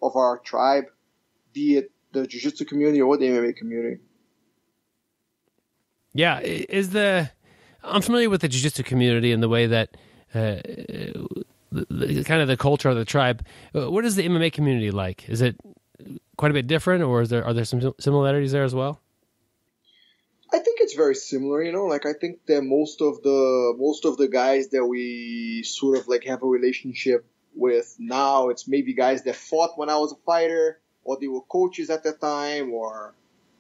of our tribe, be it the jiu-jitsu community or the MMA community. Yeah, I'm familiar with the jiu-jitsu community and the way that the kind of the culture of the tribe. What is the MMA community like? Is it quite a bit different, or are there some similarities there as well? I think it's very similar. I think that most of the guys that we sort of have a relationship with now, it's maybe guys that fought when I was a fighter, or they were coaches at that time, or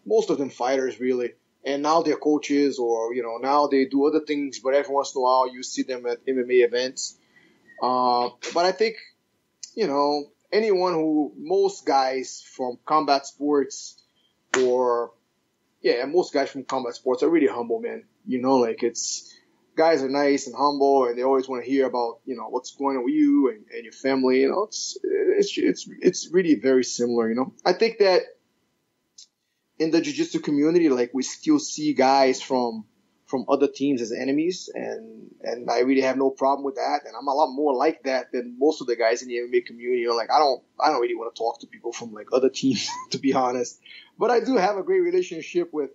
most of them fighters really. And now they're coaches, or, now they do other things, but every once in a while you see them at MMA events. But I think, most guys from combat sports most guys from combat sports are really humble, man. Guys are nice and humble, and they always want to hear about, what's going on with you and your family. It's really very similar, I think that in the jiu-jitsu community, we still see guys from other teams as enemies, and I really have no problem with that. And I'm a lot more like that than most of the guys in the MMA community. I don't really want to talk to people from other teams, to be honest. But I do have a great relationship with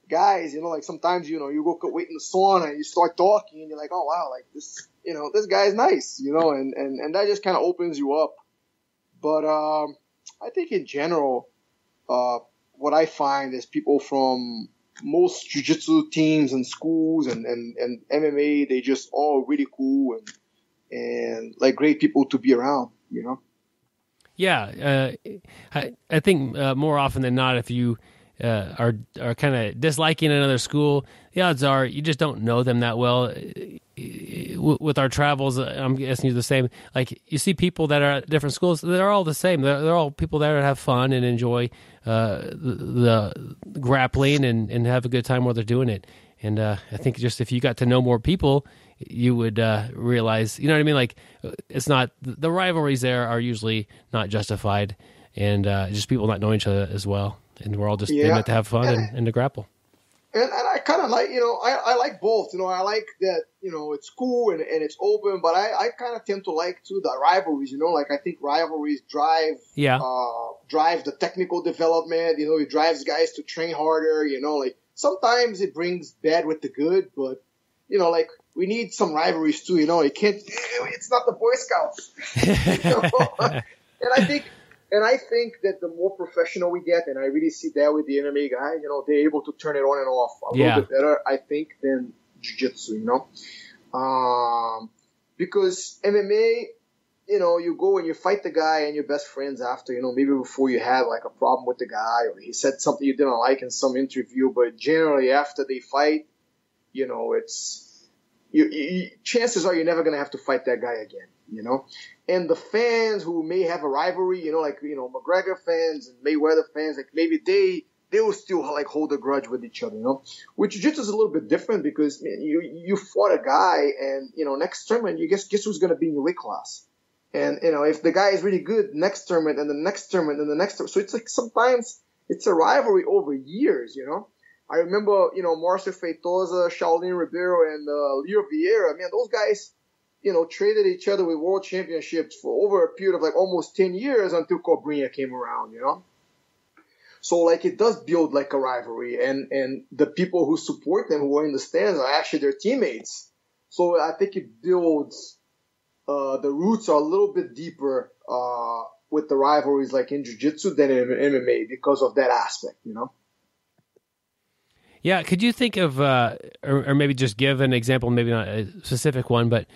guys. Sometimes you go wait in the sauna and you start talking, and you're like, oh wow, this guy is nice, and that just kind of opens you up. But I think in general, what I find is people from most jiu-jitsu teams and schools and MMA, they just all really cool and great people to be around, Yeah. I think more often than not, if you are kind of disliking another school, the odds are you just don't know them that well. With our travels, I'm guessing you're the same. You see people that are at different schools, they're all the same. They're all people there that have fun and enjoy the grappling and have a good time while they're doing it. And I think just if you got to know more people, you would realize, you know what I mean? It's not, the rivalries there are usually not justified, and just people not knowing each other as well. And we're all just in it to have fun and to grapple. And I kind of like, I like both. I like that, it's cool and it's open, but I kind of tend to like, too, the rivalries, like I think rivalries drive the technical development, it drives guys to train harder, like sometimes it brings bad with the good, but, like we need some rivalries, too, it can't, it's not the Boy Scouts. And I think that the more professional we get, and I really see that with the MMA guy, they're able to turn it on and off a little bit better, I think, than jiu-jitsu, because MMA, you go and you fight the guy and you're best friends after, maybe before you had like a problem with the guy or he said something you didn't like in some interview, but generally after they fight, it's chances are you're never going to have to fight that guy again, And the fans who may have a rivalry, McGregor fans and Mayweather fans, like maybe they will still like hold a grudge with each other, With jiu-jitsu is a little bit different because man, you fought a guy and, next tournament, you guess who's going to be in your weight class. And, if the guy is really good, next tournament and the next tournament and the next tournament. So it's like sometimes it's a rivalry over years, I remember, Marcio Feitosa, Shaolin Ribeiro, and Leo Vieira. Man, those guys, traded each other with world championships for over a period of like almost 10 years until Cobrinha came around, So like it does build like a rivalry, and the people who support them, who are in the stands, are actually their teammates. So I think it builds, the roots are a little bit deeper with the rivalries like in jiu-jitsu than in MMA because of that aspect, Yeah, could you think of, or maybe just give an example, maybe not a specific one, but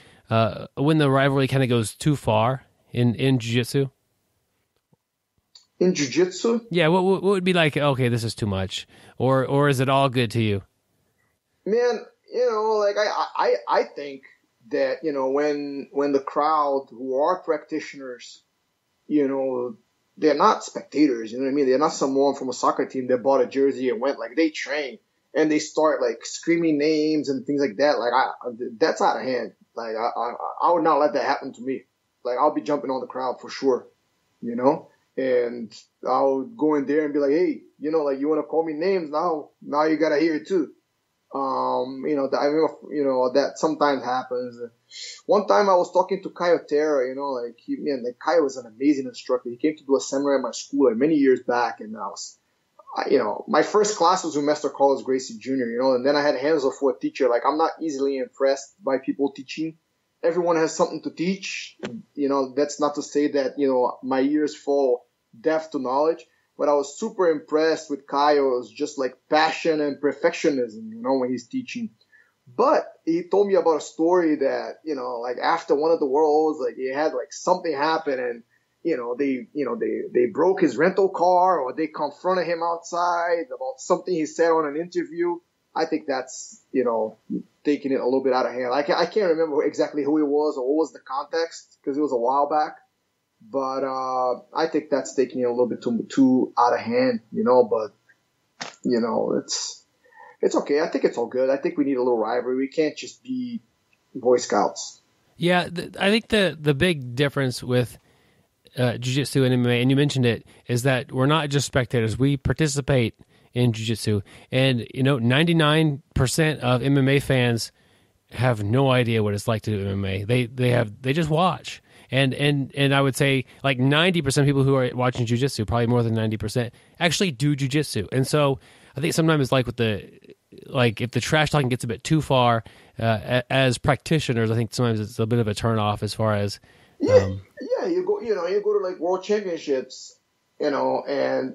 when the rivalry kind of goes too far in jiu-jitsu? In jiu-jitsu? Yeah, what would be like, okay, this is too much, or is it all good to you? Man, like I think that, when the crowd who are practitioners, they're not spectators, what I mean? They're not someone from a soccer team that bought a jersey and went, like they train. And they start like screaming names and things like that. Like that's out of hand. Like I would not let that happen to me. Like I'll be jumping on the crowd for sure, and I'll go in there and be like, hey, like you want to call me names now you got to hear it too. I remember, that sometimes happens. One time I was talking to Caio Terra, like Caio was an amazing instructor. He came to do a seminar at my school like many years back, and my first class was with Master Carlos Gracie Jr., and then I had Renzo for a teacher. Like, I'm not easily impressed by people teaching. Everyone has something to teach. That's not to say that, my ears fall deaf to knowledge, but I was super impressed with Caio's just like passion and perfectionism, when he's teaching. But he told me about a story that, like after one of the worlds, like he had like something happen and, they broke his rental car or they confronted him outside about something he said on an interview. I think that's, taking it a little bit out of hand. I can't remember exactly who it was or what was the context because it was a while back. But I think that's taking it a little bit too out of hand, but, it's okay. I think it's all good. I think we need a little rivalry. We can't just be Boy Scouts. Yeah, I think the big difference with jiu-jitsu and MMA, and you mentioned it, is that we're not just spectators. We participate in jiu-jitsu. And, 99% of MMA fans have no idea what it's like to do MMA. They just watch. And I would say like 90% of people who are watching jiu-jitsu, probably more than 90%, actually do jiu-jitsu. And so I think sometimes it's like if the trash talking gets a bit too far, as practitioners, I think sometimes it's a bit of a turn off as far as you go to like world championships, and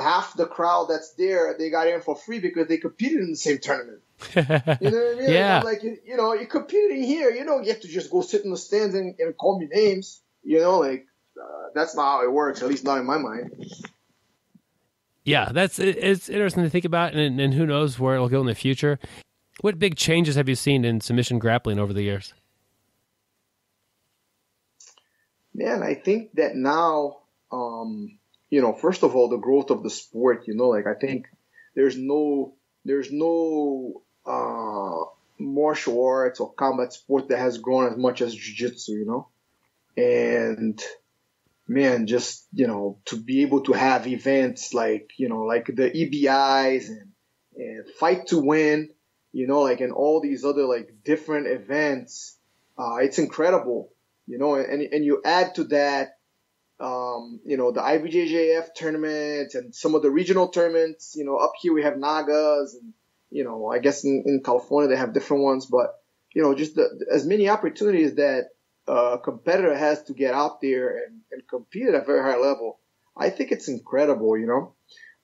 half the crowd that's there, they got in for free because they competed in the same tournament. You know what I mean? Yeah. Like, you're competing here. You don't get to just go sit in the stands and call me names. That's not how it works, at least not in my mind. Yeah, it's interesting to think about, and who knows where it'll go in the future. What big changes have you seen in submission grappling over the years? Man, I think that now, first of all, the growth of the sport, I think there's no martial arts or combat sport that has grown as much as jiu-jitsu, and man, just, to be able to have events like, like the EBIs and Fight to Win, like in all these other like different events. It's incredible, and you add to that, the IBJJF tournament and some of the regional tournaments. Up here we have Nagas, and I guess in California they have different ones, but just as many opportunities that a competitor has to get out there and compete at a very high level. I think it's incredible,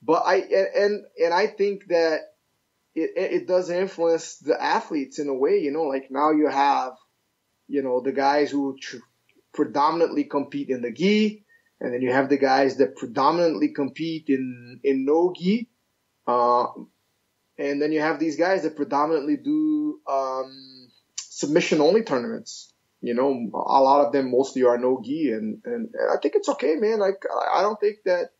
but I think that it does influence the athletes in a way, like now you have, the guys who predominantly compete in the gi, and then you have the guys that predominantly compete in nogi, and then you have these guys that predominantly do submission only tournaments. A lot of them mostly are nogi, and I think it's okay, man. I don't think that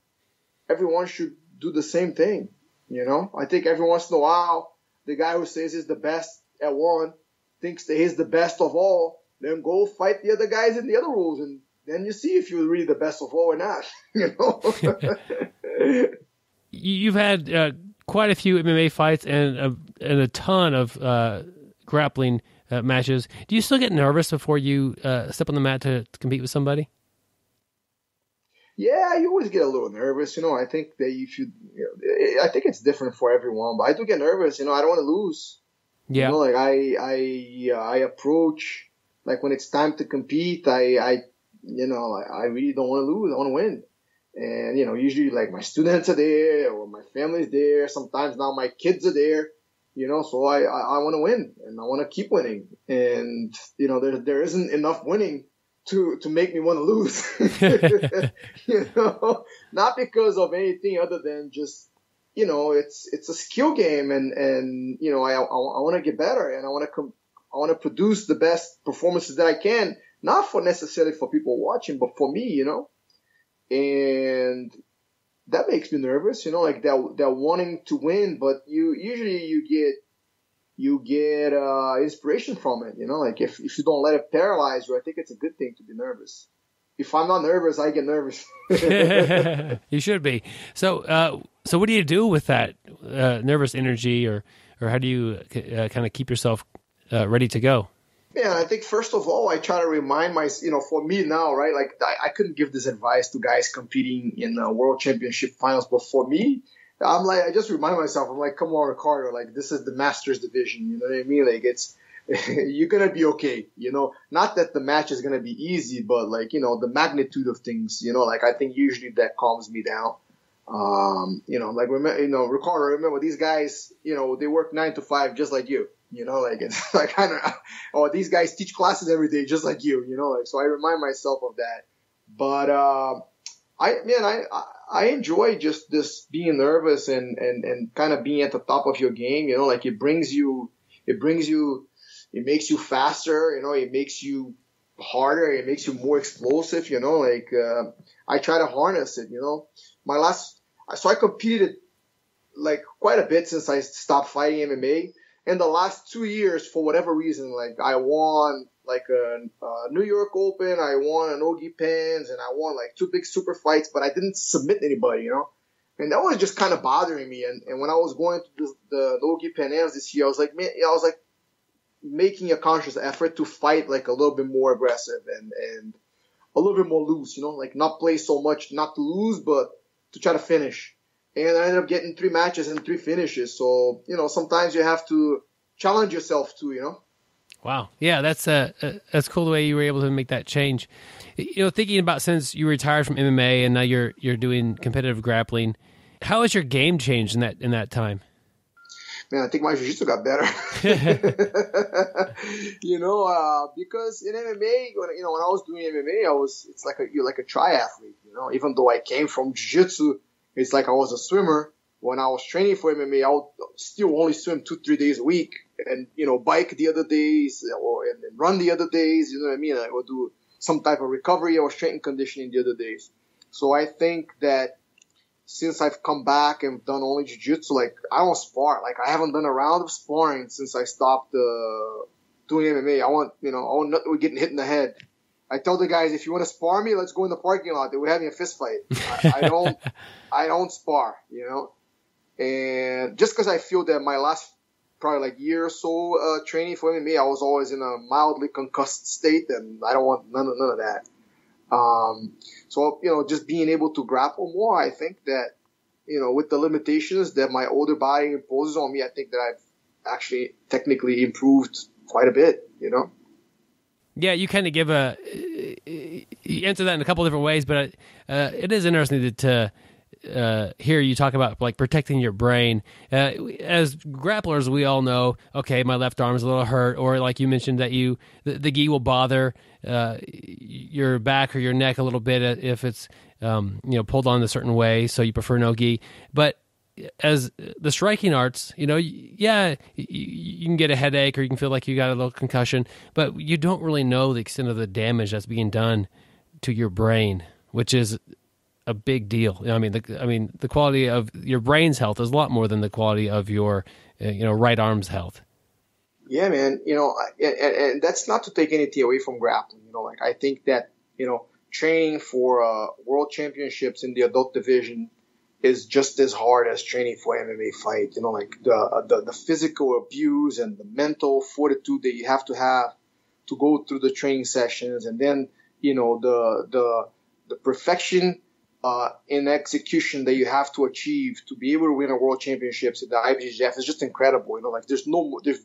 everyone should do the same thing. I think every once in a while, the guy who says he's the best at one thinks that he's the best of all, then go fight the other guys in the other rules, and then you see if you're really the best of all or not. You've had quite a few MMA fights and a ton of grappling matches. Do you still get nervous before you step on the mat to compete with somebody? Yeah, you always get a little nervous. I think that you should. I think it's different for everyone, but I do get nervous. I don't want to lose. Yeah. Like I approach, like when it's time to compete, I really don't want to lose. I want to win. And usually like my students are there or my family's there. Sometimes now my kids are there. So I want to win, and I want to keep winning. And there isn't enough winning to make me want to lose. Not because of anything other than just it's a skill game, and I want to get better, and I want to produce the best performances that I can, not for necessarily for people watching, but for me, and that makes me nervous, like that wanting to win, but you get inspiration from it, like if you don't let it paralyze you, I think it's a good thing to be nervous. If I'm not nervous, I get nervous. You should be. So what do you do with that nervous energy, or how do you kind of keep yourself ready to go? Yeah, I think first of all, I try to remind for me now, right? Like I couldn't give this advice to guys competing in world championship finals, but for me, I'm like, I just remind myself, I'm like, come on, Ricardo, like this is the Masters division, you know what I mean? Like it's, you're going to be okay, not that the match is going to be easy, but like, the magnitude of things, like I think usually that calms me down. Like, Ricardo, remember these guys, they work 9 to 5 just like you. Like it's like these guys teach classes every day just like you, like so I remind myself of that. But I enjoy just this being nervous and kind of being at the top of your game, like it makes you faster, it makes you harder, it makes you more explosive, like I try to harness it, so I competed like quite a bit since I stopped fighting MMA. In the last 2 years, for whatever reason, like I won like a New York Open, I won an Nogi Pens, and I won like 2 big super fights, but I didn't submit anybody, and that was just kind of bothering me. And when I was going to the Nogi Pens this year, I was like, man, I was like making a conscious effort to fight like a little bit more aggressive and a little bit more loose, like not play so much, not to lose, but to try to finish. And I ended up getting 3 matches and 3 finishes. So, sometimes you have to challenge yourself too, Wow. Yeah, that's cool the way you were able to make that change. Thinking about since you retired from MMA and now you're doing competitive grappling, how has your game changed in that time? Man, I think my jiu-jitsu got better. Because in MMA, when I was doing MMA, it's like you're like a triathlete, even though I came from jiu-jitsu. It's like I was a swimmer. When I was training for MMA, I would still only swim 2-3 days a week and, bike the other days and run the other days. You know what I mean? I would do some type of recovery or strength and conditioning the other days. So I think that since I've come back and done only jiu-jitsu, like I don't spar. Like I haven't done a round of sparring since I stopped doing MMA. I want nothing with getting hit in the head. I tell the guys, if you want to spar me, let's go in the parking lot. We're having a fist fight. I don't spar, And just because I feel that my last probably like year or so training for MMA, I was always in a mildly concussed state, and I don't want none of that. So, just being able to grapple more, I think that, with the limitations that my older body imposes on me, I think that I've actually technically improved quite a bit, Yeah, you kind of give you answer that in a couple different ways, but it is interesting to hear you talk about like protecting your brain. As grapplers, we all know, okay, my left arm's a little hurt, or like you mentioned that the gi will bother your back or your neck a little bit if it's pulled on a certain way, so you prefer no gi. But as the striking arts, you can get a headache or you can feel like you got a little concussion, but you don't really know the extent of the damage that's being done to your brain, which is a big deal. The quality of your brain's health is a lot more than the quality of your right arm's health. Yeah, man. And that's not to take anything away from grappling. I think that training for world championships in the adult division is just as hard as training for MMA fight. The physical abuse and the mental fortitude that you have to go through the training sessions, and then the perfection in execution that you have to achieve to be able to win a world championships at the IBJJF is just incredible. There's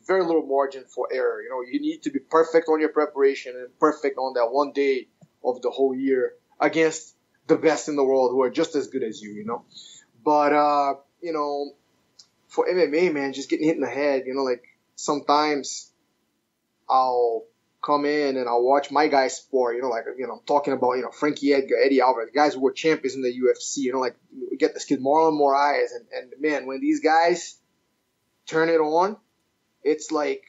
very little margin for error. You need to be perfect on your preparation and perfect on that one day of the whole year against the best in the world who are just as good as you. But for MMA, man, just getting hit in the head, sometimes I'll come in and I'll watch my guys spar, I'm talking about, Frankie, Edgar, Eddie Alvarez, guys who were champions in the UFC, we get this kid Marlon Moraes, and man, when these guys turn it on, it's like,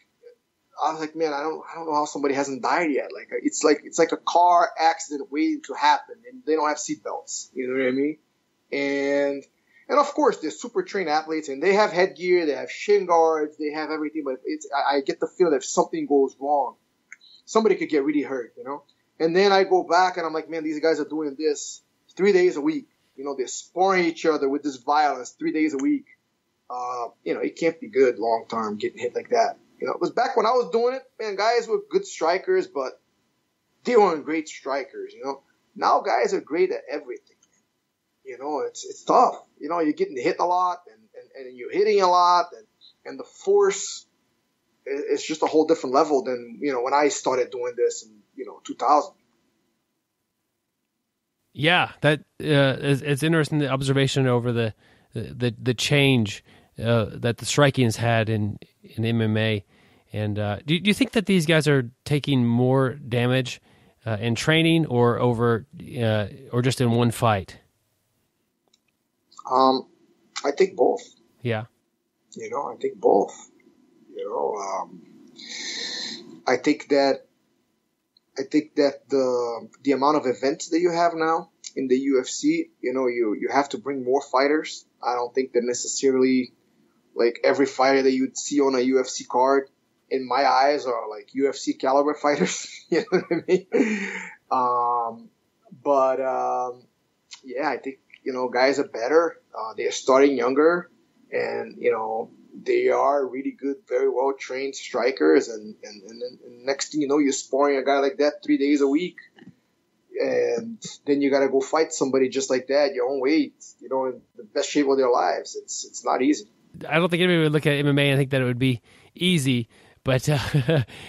I was like, man, I don't know how somebody hasn't died yet. It's like a car accident waiting to happen, and they don't have seatbelts. You know what I mean? And of course, they're super trained athletes, and they have headgear, they have shin guards, they have everything. But I get the feeling that if something goes wrong, somebody could get really hurt, And then I go back and I'm like, man, these guys are doing this 3 days a week. They're sparring each other with this violence 3 days a week. It can't be good long term getting hit like that. It was back when I was doing it, man, guys were good strikers, but they weren't great strikers, Now guys are great at everything. It's tough. You're getting hit a lot and you're hitting a lot and the force is just a whole different level than, when I started doing this in, 2000. Yeah, that it's interesting, the observation over the change that the striking has had in MMA. And do you think that these guys are taking more damage in training or just in one fight? I think both. Yeah. I think both. I think that the amount of events that you have now in the UFC, you have to bring more fighters. I don't think that necessarily like every fighter that you'd see on a UFC card, in my eyes, are like UFC caliber fighters. You know what I mean? Yeah, I think, guys are better. They're starting younger, and, they are really good, very well trained strikers. And next thing you know, you're sparring a guy like that 3 days a week. And then you got to go fight somebody just like that, your own weight, in the best shape of their lives. It's not easy. I don't think anybody would look at MMA and think that it would be easy, but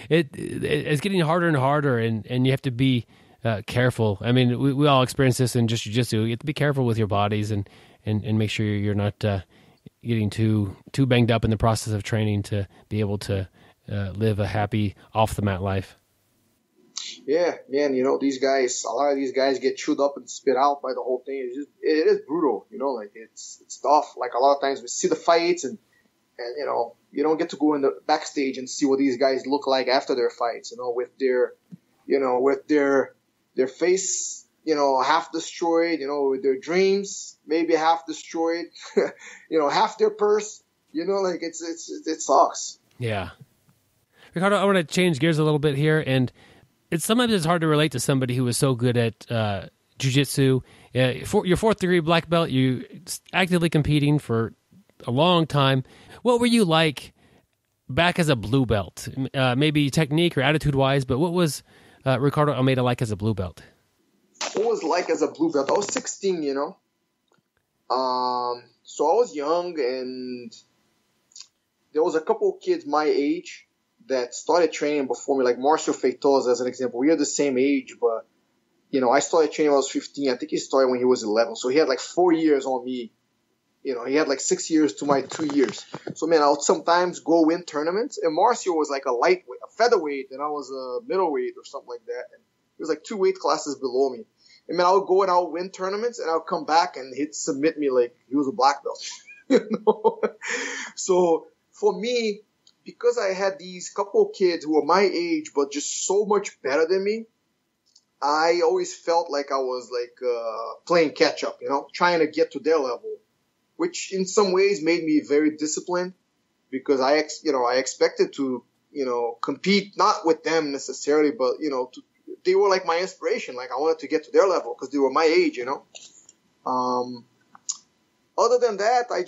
it's getting harder and harder, and you have to be careful. I mean, we all experience this in just jiu-jitsu. You have to be careful with your bodies and make sure you're not getting too banged up in the process of training to be able to live a happy off-the-mat life. Yeah, man, these guys, a lot of these guys get chewed up and spit out by the whole thing. It is brutal, it's tough. Like, a lot of times we see the fights and you don't get to go in the backstage and see what these guys look like after their fights, with their face, half destroyed, with their dreams maybe half destroyed, half their purse, it sucks. Yeah. Ricardo, I want to change gears a little bit here, and sometimes it's hard to relate to somebody who is so good at jiu-jitsu. Your fourth degree black belt, you actively competing for a long time. What were you like back as a blue belt? Maybe technique or attitude-wise, but what was Ricardo Almeida like as a blue belt? What was like as a blue belt? I was 16, you know. So I was young, and there was a couple of kids my age that started training before me, like Marcio Feitosa as an example. We are the same age, but, you know, I started training when I was 15. I think he started when he was 11. So he had like 4 years on me. You know, he had like 6 years to my 2 years. So, man, I would sometimes go win tournaments. And Marcio was like a lightweight, a featherweight, and I was a middleweight or something like that. And he was like 2 weight classes below me. And, man, I would go and I would win tournaments, and I would come back and he'd submit me like he was a black belt. You know? So, for me, because I had these couple of kids who were my age but just so much better than me, I always felt like I was like playing catch up, you know, trying to get to their level, which in some ways made me very disciplined because I expected to, you know, compete not with them necessarily, but, you know, they were like my inspiration. Like I wanted to get to their level because they were my age, you know. Other than that, I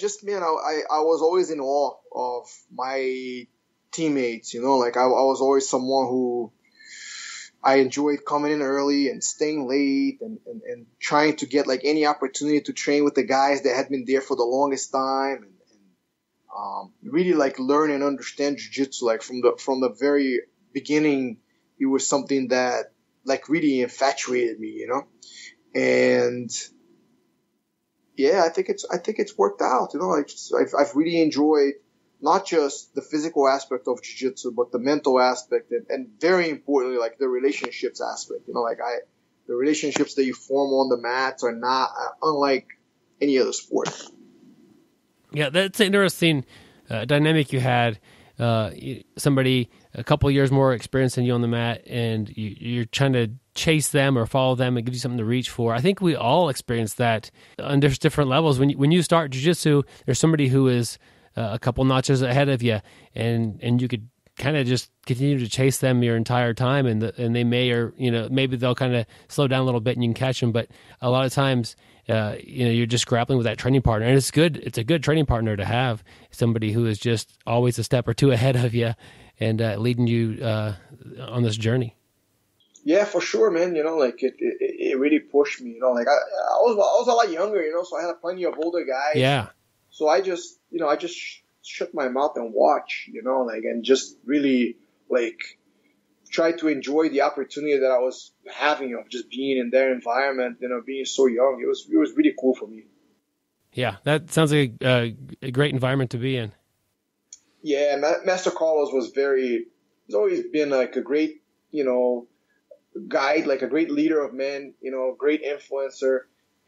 was always in awe of my teammates, you know, like I was always someone who I enjoyed coming in early and staying late and trying to get like any opportunity to train with the guys that had been there for the longest time and really like learn and understand jiu-jitsu. Like from the very beginning, it was something that like really infatuated me, you know, and yeah, I think it's worked out. You know, I've really enjoyed not just the physical aspect of jiu-jitsu, but the mental aspect and very importantly, like the relationships aspect. You know, like the relationships that you form on the mats are not unlike any other sport. Yeah, that's an interesting dynamic you had. Somebody a couple of years more experienced than you on the mat, and you're trying to chase them or follow them and give you something to reach for. I think we all experience that on different levels. When you start jiu-jitsu, there's somebody who is a couple notches ahead of you, and you could kind of just continue to chase them your entire time, and they may, or you know, maybe they'll kind of slow down a little bit and you can catch them. But a lot of times, you're just grappling with that training partner, and it's good. It's a good training partner to have, somebody who is just always a step or two ahead of you and leading you on this journey. Yeah, for sure, man. You know, like it really pushed me. You know, like I was a lot younger, you know, so I had plenty of older guys. Yeah. So I just shut my mouth and watch, you know, like, and just really like try to enjoy the opportunity that I was having of just being in their environment, you know, being so young. It was really cool for me. Yeah, that sounds like a great environment to be in. Yeah, Master Carlos he's always been like a great, you know, guide, like a great leader of men, you know, great influencer.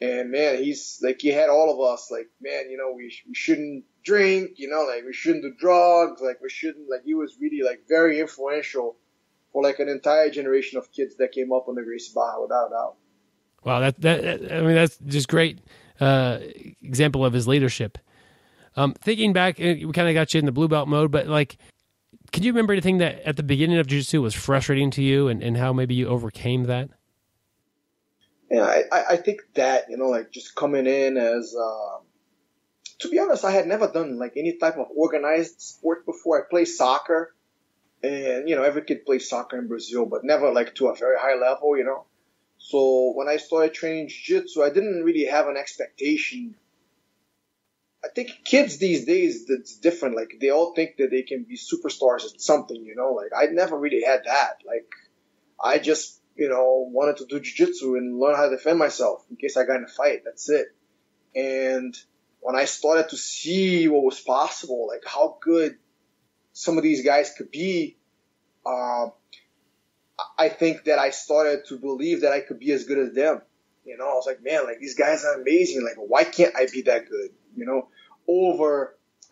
And man, he's like, he had all of us like, man, you know, we shouldn't drink, you know, like we shouldn't do drugs, like we shouldn't, like he was really like very influential for like an entire generation of kids that came up on the Gracie Baja, without a doubt. Wow, I mean, that's just great example of his leadership. Thinking back, we kind of got you in the blue belt mode, but like, can you remember anything that at the beginning of jiu-jitsu was frustrating to you and how maybe you overcame that? Yeah, I think that, you know, like just coming in as, to be honest, I had never done like any type of organized sport before. I played soccer, and, you know, every kid plays soccer in Brazil, but never like to a very high level, you know. So when I started training jiu-jitsu, I didn't really have an expectation. I think kids these days, it's different. Like they all think that they can be superstars at something, you know, like I never really had that. Like I just, you know, wanted to do jiu-jitsu and learn how to defend myself in case I got in a fight. That's it. And when I started to see what was possible, like how good some of these guys could be, I think that I started to believe that I could be as good as them. You know, I was like, man, like these guys are amazing. Like, why can't I be that good? You know,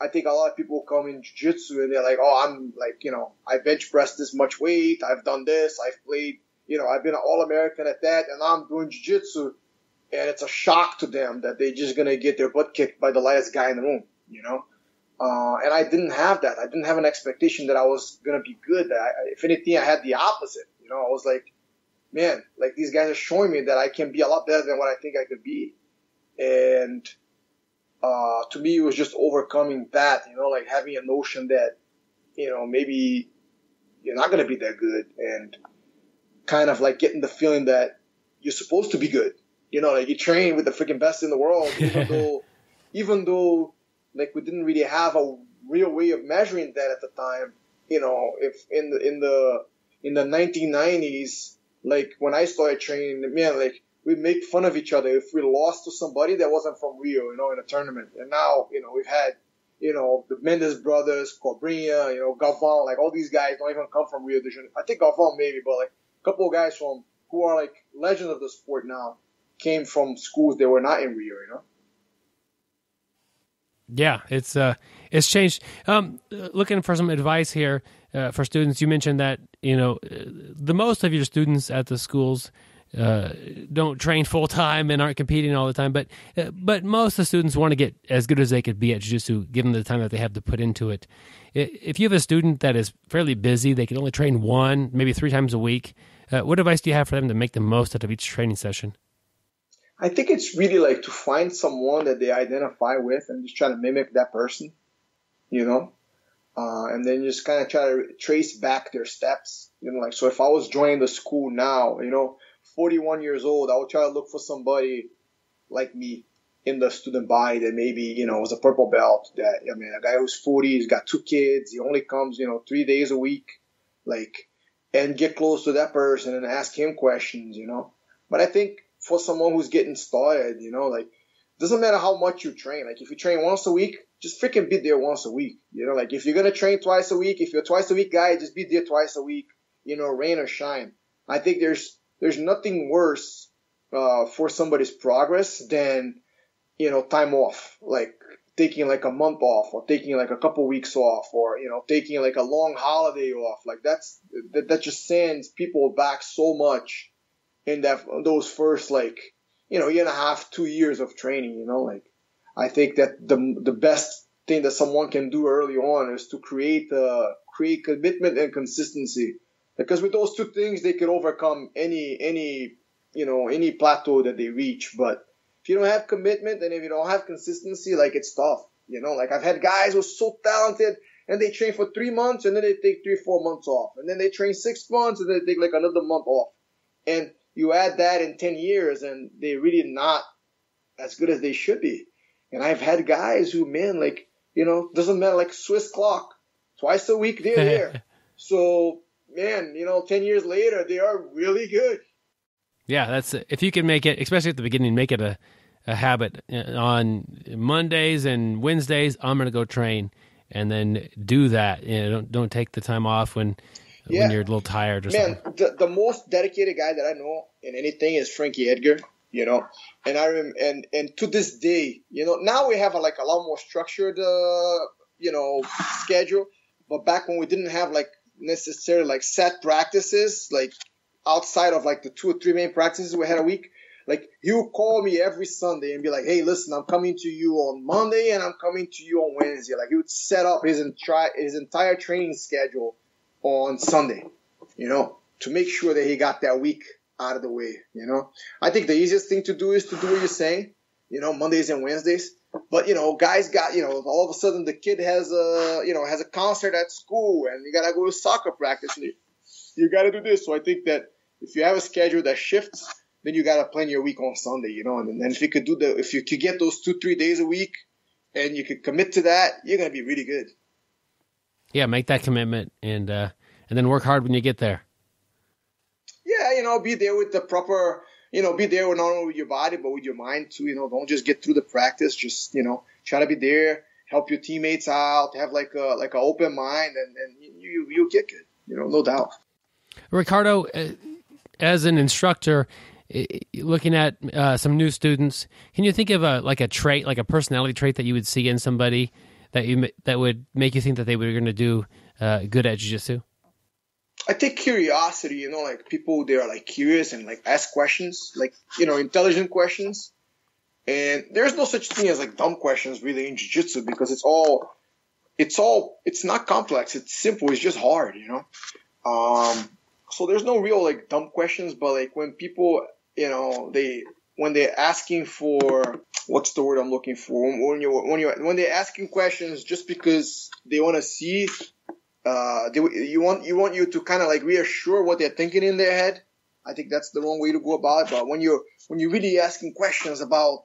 I think a lot of people come in jiu-jitsu and they're like, oh, I'm like, you know, I bench pressed this much weight. I've done this. I've played, you know, I've been an All-American at that, and now I'm doing jiu-jitsu. And it's a shock to them that they're just going to get their butt kicked by the lightest guy in the room, you know. And I didn't have that. I didn't have an expectation that I was going to be good. If anything, I had the opposite. You know, I was like, man, like these guys are showing me that I can be a lot better than what I think I could be. And to me, it was just overcoming that, like having a notion that, maybe you're not going to be that good, and kind of like getting the feeling that you're supposed to be good. Like you train with the freaking best in the world, even though like we didn't really have a real way of measuring that at the time. If in the 1990s, like when I started training, man, like we make fun of each other if we lost to somebody that wasn't from Rio, in a tournament. And now, we've had, the Mendes brothers, Cobrinha, Galvão, like all these guys don't even come from Rio de Janeiro. I think Galvão maybe, but like a couple of guys who are like legends of the sport now came from schools that were not in Rio, Yeah, it's changed. Looking for some advice here for students. You mentioned that the most of your students at the schools don't train full time and aren't competing all the time, but most of the students want to get as good as they could be at jiu-jitsu, given the time that they have to put into it. If you have a student that is fairly busy, they can only train 1, maybe 3 times a week. What advice do you have for them to make the most out of each training session? I think it's really like to find someone that they identify with and just try to mimic that person, and then just kind of try to trace back their steps, like, so if I was joining the school now, 41 years old, I would try to look for somebody like me in the student body that maybe, was a purple belt, that, a guy who's 40, he's got 2 kids, he only comes, 3 days a week, like, and get close to that person and ask him questions, But I think for someone who's getting started, like, doesn't matter how much you train. Like, if you train once a week, just freaking be there once a week. Like, if you're going to train twice a week, if you're a twice a week guy, just be there twice a week, rain or shine. I think there's nothing worse for somebody's progress than, time off, like taking like a month off, or taking like a couple weeks off, or, taking like a long holiday off. Like that just sends people back so much in those first, like, year and a half, 2 years of training, like, I think that the best thing that someone can do early on is to create commitment and consistency, because with those 2 things, they can overcome any plateau that they reach. But if you don't have commitment and if you don't have consistency, like, it's tough, like I've had guys who are so talented and they train for 3 months and then they take 3-4 months off, and then they train 6 months and then they take like another month off, and you add that in 10 years and they're really not as good as they should be. And I've had guys who, man, like, doesn't matter, like Swiss clock, twice a week they're there. So, man, 10 years later, they are really good. Yeah, that's if you can make it, especially at the beginning, make it a habit. On Mondays and Wednesdays, I'm going to go train, and then do that. Don't take the time off when you're a little tired or something. Man, the most dedicated guy that I know in anything is Frankie Edgar, and I and to this day, now we have a lot more structured, schedule, but back when we didn't have like necessarily like set practices, like outside of like the 2 or 3 main practices we had a week, like he would call me every Sunday and be like, hey, listen, I'm coming to you on Monday and I'm coming to you on Wednesday. Like, he would set up his entire training schedule on Sunday, to make sure that he got that week out of the way, I think the easiest thing to do is to do what you're saying, Mondays and Wednesdays. But, guys got, all of a sudden the kid has a concert at school and you got to go to soccer practice. And you got to do this. So I think that if you have a schedule that shifts, then you got to plan your week on Sunday, and then if you could get those 2-3 days a week and you could commit to that, you're going to be really good. Yeah, make that commitment and then work hard when you get there. Yeah, be there with the proper, be there not only with your body, but with your mind too. Don't just get through the practice. Just, try to be there, help your teammates out, have like an open mind, and you'll get good, no doubt. Ricardo, as an instructor, looking at some new students, can you think of a trait, like a personality trait that you would see in somebody that would make you think that they were going to do good at jiu-jitsu? I think curiosity, like people, they are like curious and like ask questions, like, intelligent questions. And there's no such thing as like dumb questions really in jiu-jitsu, because it's not complex. It's simple. It's just hard, So there's no real like dumb questions, but like when people, they when they're asking for, what's the word I'm looking for? When they're asking questions just because they want to see, you want you to kind of like reassure what they're thinking in their head. I think that's the wrong way to go about it. But when you're really asking questions about,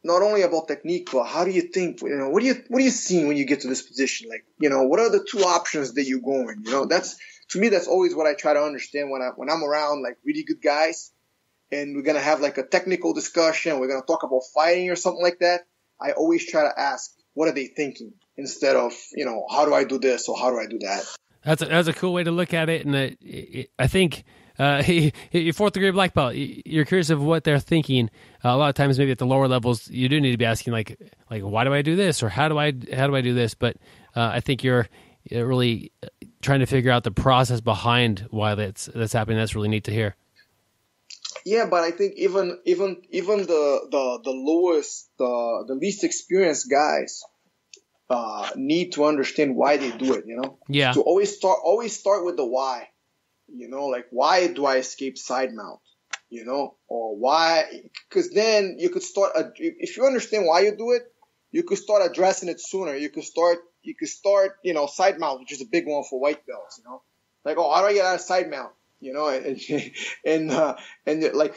not only about technique, but how do you think, what are you seeing when you get to this position? Like, what are the two options that you're going? To me, that's always what I try to understand when I'm around like really good guys and we're going to have like a technical discussion. We're going to talk about fighting or something like that. I always try to ask, what are they thinking? Instead of, how do I do this or how do I do that? That's a cool way to look at it. And I think, your fourth degree black belt, you're curious of what they're thinking. A lot of times, maybe at the lower levels, you do need to be asking like, why do I do this, or how do I do this? But I think you're really trying to figure out the process behind why that's happening. That's really neat to hear. Yeah, but I think even the lowest, the least experienced guys need to understand why they do it. Yeah. To always start with the why. Like, why do I escape side mount? Or why? Because then you could start. If you understand why you do it, you could start addressing it sooner. You could start. Side mount, which is a big one for white belts. Like, how do I get out of side mount? And like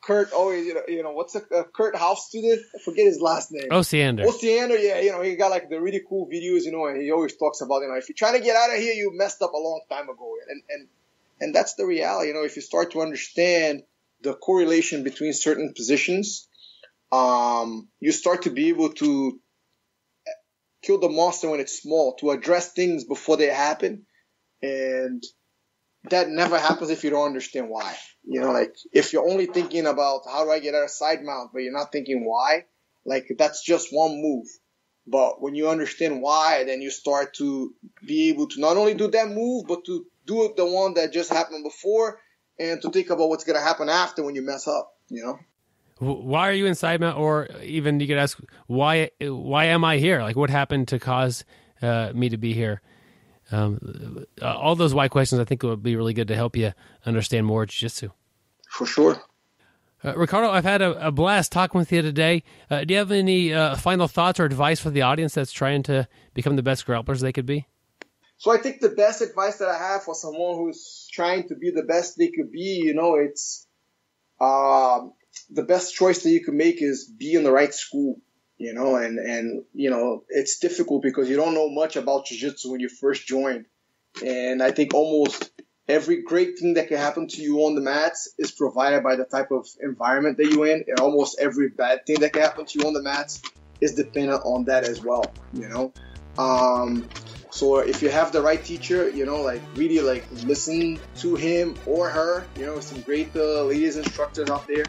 Kurt always, what's a Kurt House student? I forget his last name. Osiander, yeah. He got like the really cool videos, and he always talks about, if you're trying to get out of here, you messed up a long time ago. And that's the reality. If you start to understand the correlation between certain positions, you start to be able to kill the monster when it's small, to address things before they happen. And that never happens if you don't understand why. Like, if you're only thinking about how do I get out of side mount, but you're not thinking why, like, that's just one move. But when you understand why, then you start to be able to not only do that move, but to do the one that just happened before, and to think about what's going to happen after when you mess up, Why are you in side mount? Or even you could ask, why am I here? Like, what happened to cause me to be here? All those why questions, I think, would be really good to help you understand more jiu-jitsu. For sure. Ricardo, I've had a blast talking with you today. Do you have any final thoughts or advice for the audience that's trying to become the best grapplers they could be? So I think the best advice that I have for someone who's trying to be the best they could be, it's the best choice that you can make is be in the right school. And it's difficult because you don't know much about jiu-jitsu when you first joined. And I think almost every great thing that can happen to you on the mats is provided by the type of environment that you're in. And almost every bad thing that can happen to you on the mats is dependent on that as well, So if you have the right teacher, really listen to him or her, some great ladies instructors out there.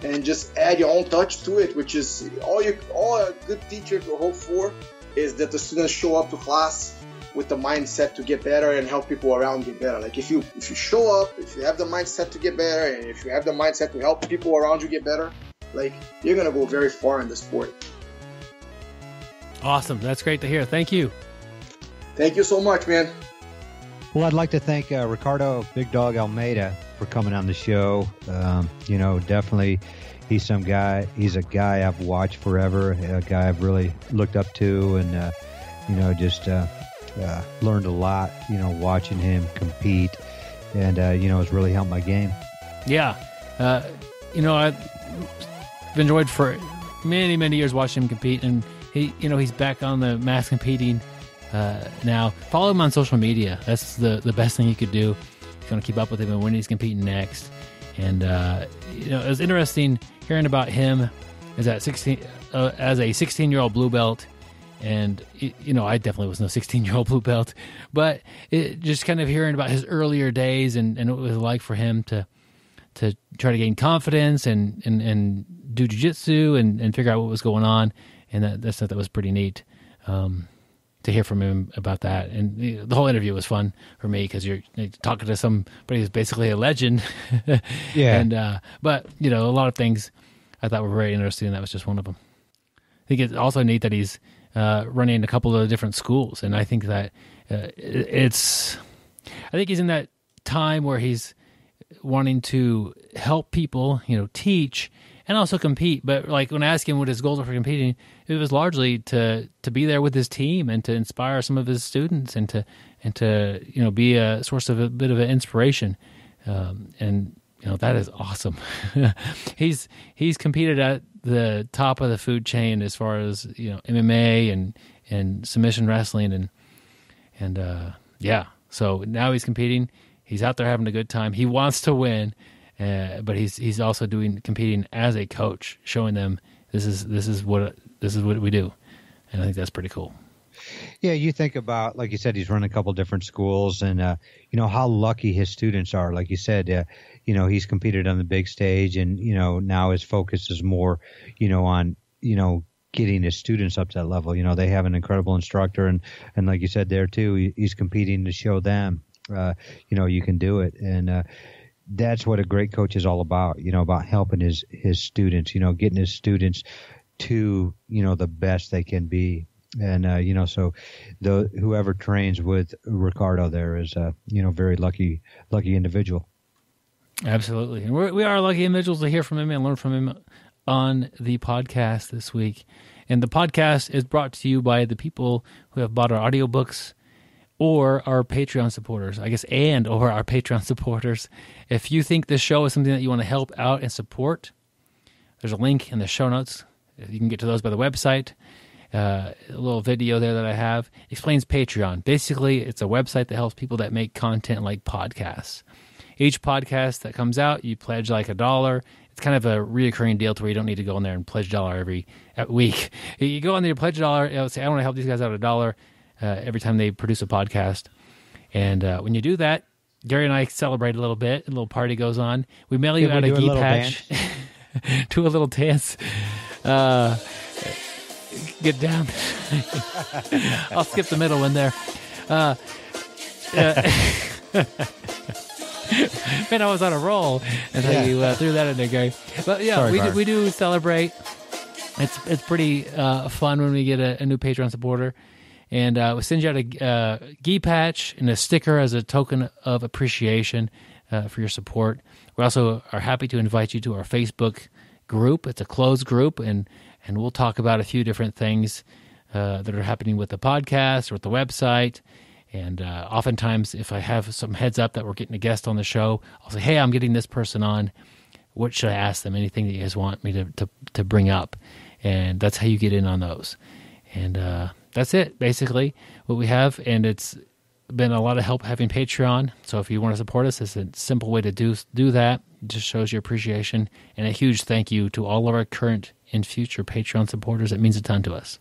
And just add your own touch to it, which is all a good teacher can hope for is that the students show up to class with the mindset to get better and help people around get better. Like, if you show up, if you have the mindset to get better, and if you have the mindset to help people around you get better, like, you're gonna go very far in the sport. Awesome, that's great to hear. Thank you. Thank you so much, man. Well, I'd like to thank Ricardo Big Dog Almeida for coming on the show. Definitely he's a guy I've watched forever, a guy I've really looked up to, and, learned a lot, watching him compete, and, it's really helped my game. Yeah. I've enjoyed for many, many years watching him compete, and he's back on the mats competing now. Follow him on social media. That's the best thing you could do if you want to keep up with him and when he's competing next. And it was interesting hearing about him as a 16-year-old blue belt. And I definitely was no 16-year-old blue belt, but just kind of hearing about his earlier days and what it was like for him to try to gain confidence and do jiu-jitsu and figure out what was going on. And that was pretty neat. To hear from him about that. And the whole interview was fun for me because you're talking to somebody who's basically a legend. Yeah. And, but, a lot of things I thought were very interesting, and that was just one of them. I think it's also neat that he's running a couple of different schools. And I think that I think he's in that time where he's wanting to help people, teach and also compete. But like when I asked him what his goals were for competing, it was largely to be there with his team and to inspire some of his students and to be a source of a bit of an inspiration. And that is awesome. He's competed at the top of the food chain as far as MMA and submission wrestling and so now he's competing. He's out there having a good time. He wants to win, but he's also competing as a coach, showing them this is what we do, and I think that's pretty cool. Yeah, you think about, like you said, he's run a couple different schools, and how lucky his students are. Like you said, he's competed on the big stage, and now his focus is more, on getting his students up to that level. They have an incredible instructor, and like you said there too, he's competing to show them, you can do it, and that's what a great coach is all about. About helping his students, getting his students to the best they can be. And so whoever trains with Ricardo there is very lucky individual. Absolutely, and we are lucky individuals to hear from him and learn from him on the podcast this week. And the podcast is brought to you by the people who have bought our audiobooks or our Patreon supporters, or our Patreon supporters. If you think this show is something that you want to help out and support, there's a link in the show notes. You can get to those by the website. A little video there that I have explains Patreon. Basically, it's a website that helps people that make content like podcasts. Each podcast that comes out, you pledge like $1. It's kind of a reoccurring deal to where you don't need to go in there and pledge $1 every week. You go in there, pledge $1, say, I want to help these guys out $1 every time they produce a podcast. And when you do that, Gary and I celebrate a little bit. A little party goes on. We mail you out a gi patch. Do a little dance. Get down. I'll skip the middle one there. Man, I was on a roll until you threw that in there, Gary. But yeah, sorry, we do celebrate. It's pretty fun when we get a new Patreon supporter. And we send you out a gi patch and a sticker as a token of appreciation for your support. We also are happy to invite you to our Facebook group. It's a closed group, and we'll talk about a few different things that are happening with the podcast or with the website. And oftentimes, if I have some heads up that we're getting a guest on the show, I'll say, hey, I'm getting this person on. What should I ask them? Anything that you guys want me to bring up? And that's how you get in on those. And that's it, basically, what we have. And it's been a lot of help having Patreon. So if you want to support us, it's a simple way to do that. It just shows your appreciation. And a huge thank you to all of our current and future Patreon supporters. It means a ton to us.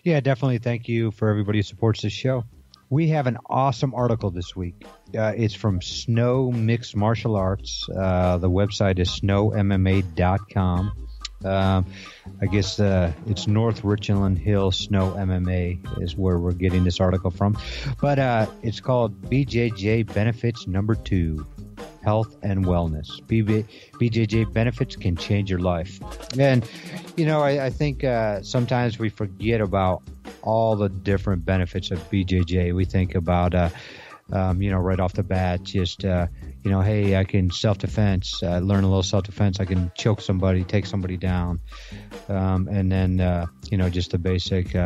Yeah, definitely. Thank you for everybody who supports this show. We have an awesome article this week. It's from Snow Mixed Martial Arts. The website is snowmma.com. I guess it's North Richland Hill Snow MMA is where we're getting this article from. But it's called BJJ Benefits Number 2, Health and Wellness. BJJ benefits can change your life. And, I think sometimes we forget about all the different benefits of BJJ. We think about, right off the bat, just, hey, I can self-defense, learn a little self-defense. I can choke somebody, take somebody down. And then, just the basic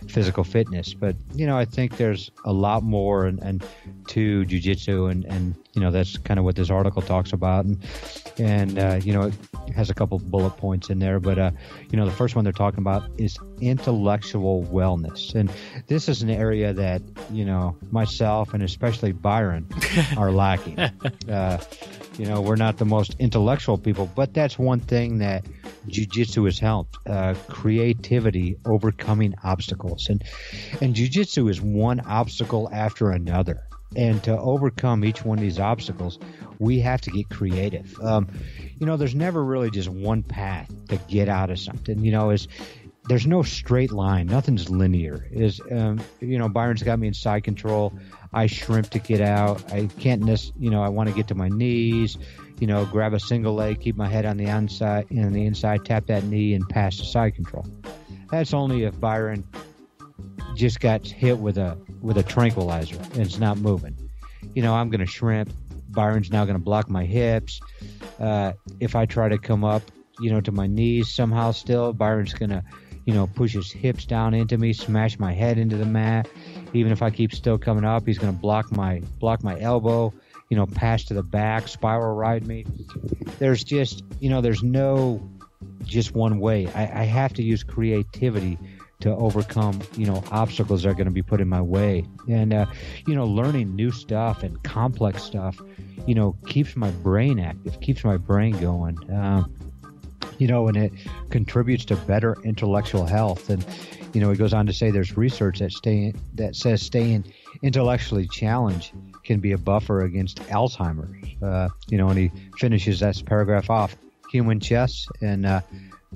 physical fitness. But, I think there's a lot more and to jiu-jitsu and that's kind of what this article talks about. And it has a couple bullet points in there. But, the first one they're talking about is intellectual wellness. And this is an area that, myself and especially Byron are lacking. We're not the most intellectual people, but that's one thing that jiu-jitsu has helped. Creativity, overcoming obstacles. And jiu-jitsu is one obstacle after another. And to overcome each one of these obstacles, we have to get creative. There's never really just one path to get out of something. There's no straight line. Nothing's linear. Byron's got me in side control. I shrimp to get out. I can't I want to get to my knees, grab a single leg, keep my head on the inside, tap that knee and pass to side control. That's only if Byron just got hit with a tranquilizer and it's not moving. I'm going to shrimp, Byron's now going to block my hips. If I try to come up, to my knees somehow still, Byron's going to, push his hips down into me, smash my head into the mat. Even if I keep still coming up, he's going to block my elbow, pass to the back, spiral ride me. There's just, there's no just one way. I have to use creativity to overcome, obstacles that are going to be put in my way. And, learning new stuff and complex stuff, keeps my brain active, keeps my brain going. And it contributes to better intellectual health. And, he goes on to say there's research that says staying intellectually challenged can be a buffer against Alzheimer's. And he finishes that paragraph off, human chess. And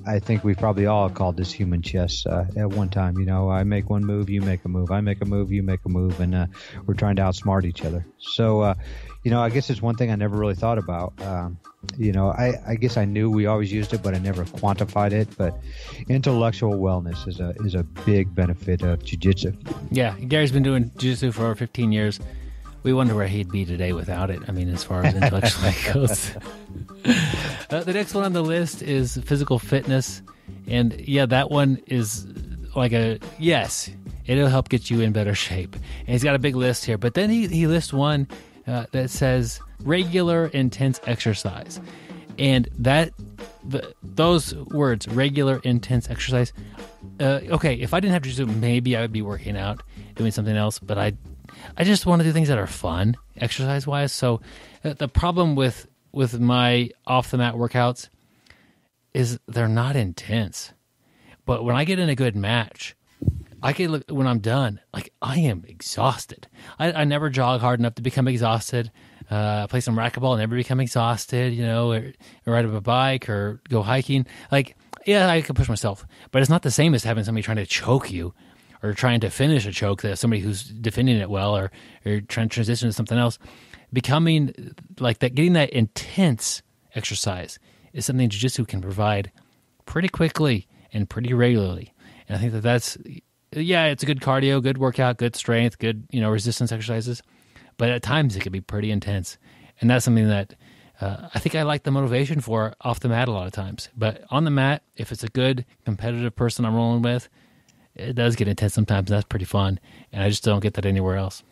I think we probably all called this human chess at one time. I make one move, you make a move. I make a move, you make a move. And we're trying to outsmart each other. So, I guess it's one thing I never really thought about. I guess I knew we always used it, but I never quantified it. But intellectual wellness is a big benefit of jiu-jitsu. Yeah, Gary's been doing jiu-jitsu for over 15 years. We wonder where he'd be today without it. I mean, as far as intellectually goes. The next one on the list is physical fitness. And yeah, that one is like yes, it'll help get you in better shape. And he's got a big list here. But then he lists one that says regular intense exercise. And those words, regular intense exercise, okay, if I didn't have to do, maybe I would be working out, doing something else, but I just want to do things that are fun, exercise-wise. So the problem with my off-the-mat workouts is they're not intense. But when I get in a good match, I can look, when I'm done, like I am exhausted. I never jog hard enough to become exhausted. Play some racquetball and never become exhausted, or ride a bike or go hiking. Like, yeah, I can push myself, but it's not the same as having somebody trying to choke you or trying to finish a choke, that somebody who's defending it well or trying to transition to something else. Becoming like that, getting that intense exercise is something jiu-jitsu can provide pretty quickly and pretty regularly. And I think that's, it's a good cardio, good workout, good strength, good, resistance exercises. But at times it can be pretty intense. And that's something that I think I like the motivation for off the mat a lot of times. But on the mat, if it's a good competitive person I'm rolling with, it does get intense sometimes. That's pretty fun. And I just don't get that anywhere else.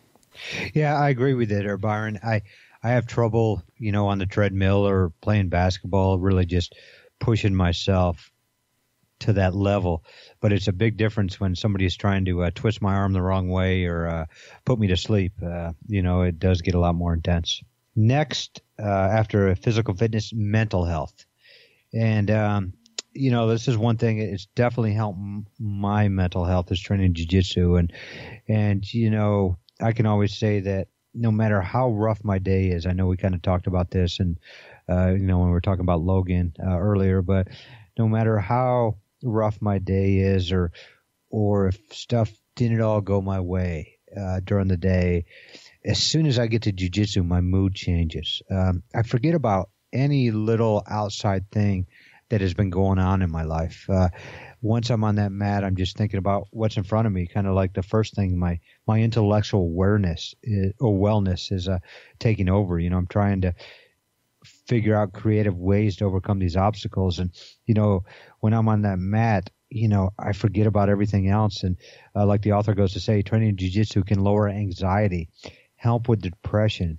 Yeah, I agree with it, Byron. I have trouble, on the treadmill or playing basketball, really just pushing myself to that level. But it's a big difference when somebody is trying to twist my arm the wrong way or put me to sleep. It does get a lot more intense. Next, after physical fitness, mental health. And, this is one thing. It's definitely helped my mental health is training jiu-jitsu. And I can always say that no matter how rough my day is, I know we kind of talked about this and, when we were talking about Logan earlier, but no matter how rough my day is or if stuff didn't all go my way during the day, as soon as I get to jiu-jitsu, my mood changes. I forget about any little outside thing that has been going on in my life. Once I'm on that mat, I'm just thinking about what's in front of me, kind of like the first thing, my intellectual awareness or wellness is taking over. I'm trying to figure out creative ways to overcome these obstacles. And, when I'm on that mat, I forget about everything else. And like the author goes to say, training jiu-jitsu can lower anxiety, help with depression,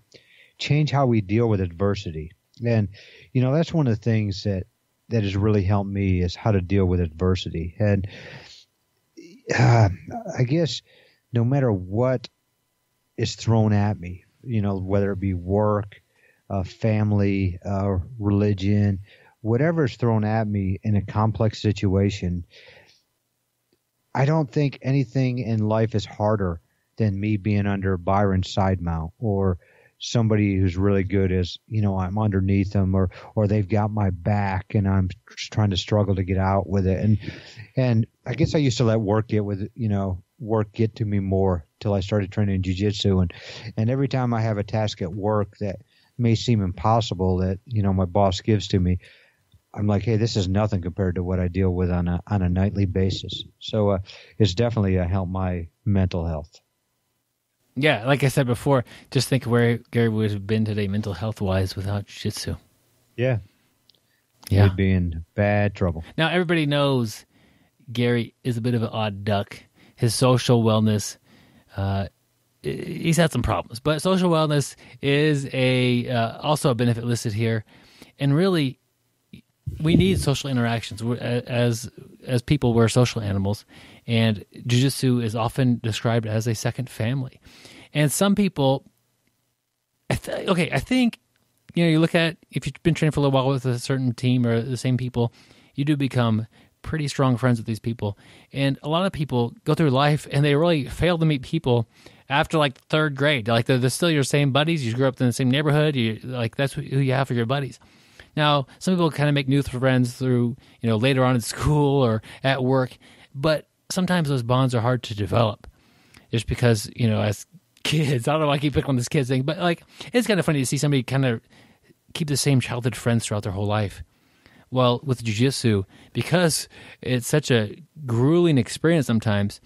change how we deal with adversity. And, that's one of the things that has really helped me is how to deal with adversity. And I guess no matter what is thrown at me, whether it be work, family, religion, whatever is thrown at me in a complex situation, I don't think anything in life is harder than me being under Byron's side mount or somebody who's really good as, I'm underneath them or they've got my back and I'm just trying to struggle to get out with it. And I guess I used to let work get to me more till I started training jiu-jitsu. And every time I have a task at work that may seem impossible that, my boss gives to me, I'm like, hey, this is nothing compared to what I deal with on a nightly basis. So it's definitely helped my mental health. Yeah, like I said before, just think where Gary would have been today mental health-wise without jiu-jitsu. Yeah. Yeah. He'd be in bad trouble. Now, everybody knows Gary is a bit of an odd duck. His social wellness, he's had some problems, but social wellness is also a benefit listed here. And really, we need social interactions. As people, we're social animals, and jiu-jitsu is often described as a second family. And some people, I think, you look at, if you've been training for a little while with a certain team or the same people, you do become pretty strong friends with these people. And a lot of people go through life and they really fail to meet people after like third grade. Like they're still your same buddies. You grew up in the same neighborhood. That's who you have for your buddies. Now, some people kind of make new friends through, later on in school or at work, but sometimes those bonds are hard to develop just because, as kids, I don't know why I keep picking on this kids thing, but like, it's kind of funny to see somebody kind of keep the same childhood friends throughout their whole life. Well, with jiu-jitsu, because it's such a grueling experience sometimes,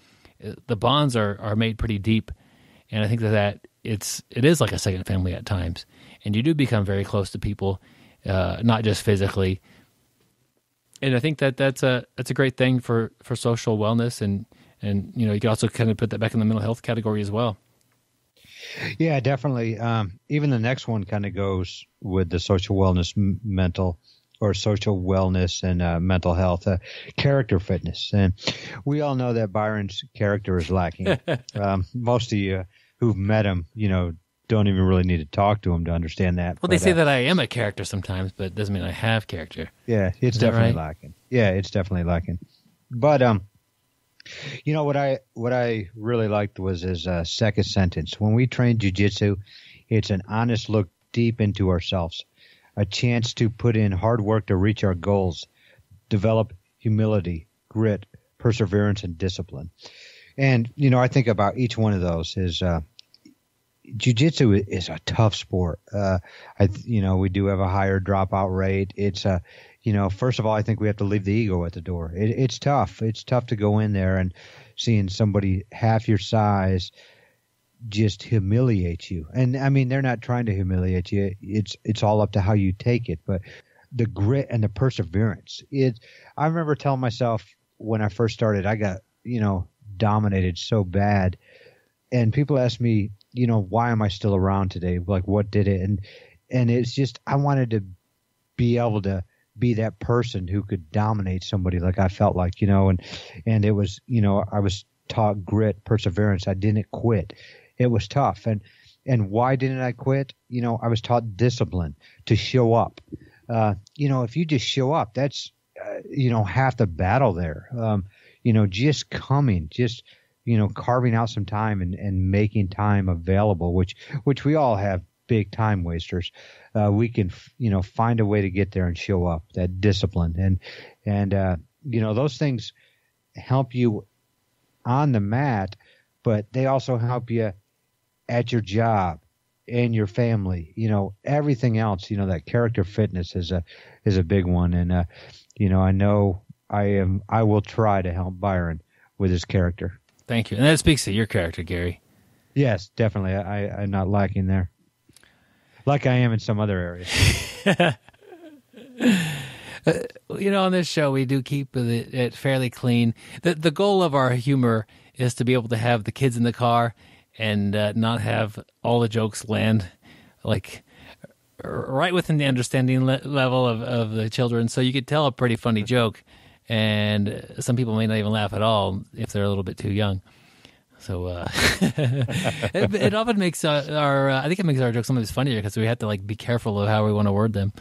the bonds are made pretty deep. And I think that it is like a second family at times. And you do become very close to people, not just physically. And I think that's a great thing for social wellness. And you can also kind of put that back in the mental health category as well. Yeah, definitely. Even the next one kind of goes with the social wellness, social wellness and mental health, character fitness. And we all know that Byron's character is lacking. Most of you who've met him, don't even really need to talk to him to understand that. Well, they say that I am a character sometimes, but it doesn't mean I have character. Yeah, it's definitely lacking. Yeah, it's definitely lacking. But what I really liked was his second sentence. When we train jiu-jitsu, it's an honest look deep into ourselves, a chance to put in hard work to reach our goals, develop humility, grit, perseverance, and discipline. And, I think about each one of those is jiu-jitsu is a tough sport. We do have a higher dropout rate. It's first of all, I think we have to leave the ego at the door. It's tough. It's tough to go in there and seeing somebody half your size just humiliate you. And I mean, they're not trying to humiliate you. It's all up to how you take it. But the grit and the perseverance. I remember telling myself when I first started, I got, dominated so bad. And people ask me, why am I still around today? Like, what did it? And it's just, I wanted to be able to be that person who could dominate somebody like I felt like, and it was, I was taught grit, perseverance. I didn't quit. It was tough. And why didn't I quit? I was taught discipline, to show up. If you just show up, that's, half the battle there. Just coming, just, carving out some time and making time available, which we all have big time wasters. We can, find a way to get there and show up, that discipline. And those things help you on the mat, but they also help you at your job and your family, everything else, that character fitness is a big one. And, I know I will try to help Byron with his character. Thank you. And that speaks to your character, Gary. Yes, definitely. I'm not lacking there. Like I am in some other areas. On this show, we do keep it fairly clean. The goal of our humor is to be able to have the kids in the car and not have all the jokes land like right within the understanding level of the children. So you could tell a pretty funny joke, and some people may not even laugh at all if they're a little bit too young. So it often makes I think it makes our jokes sometimes funnier because we have to be careful of how we want to word them.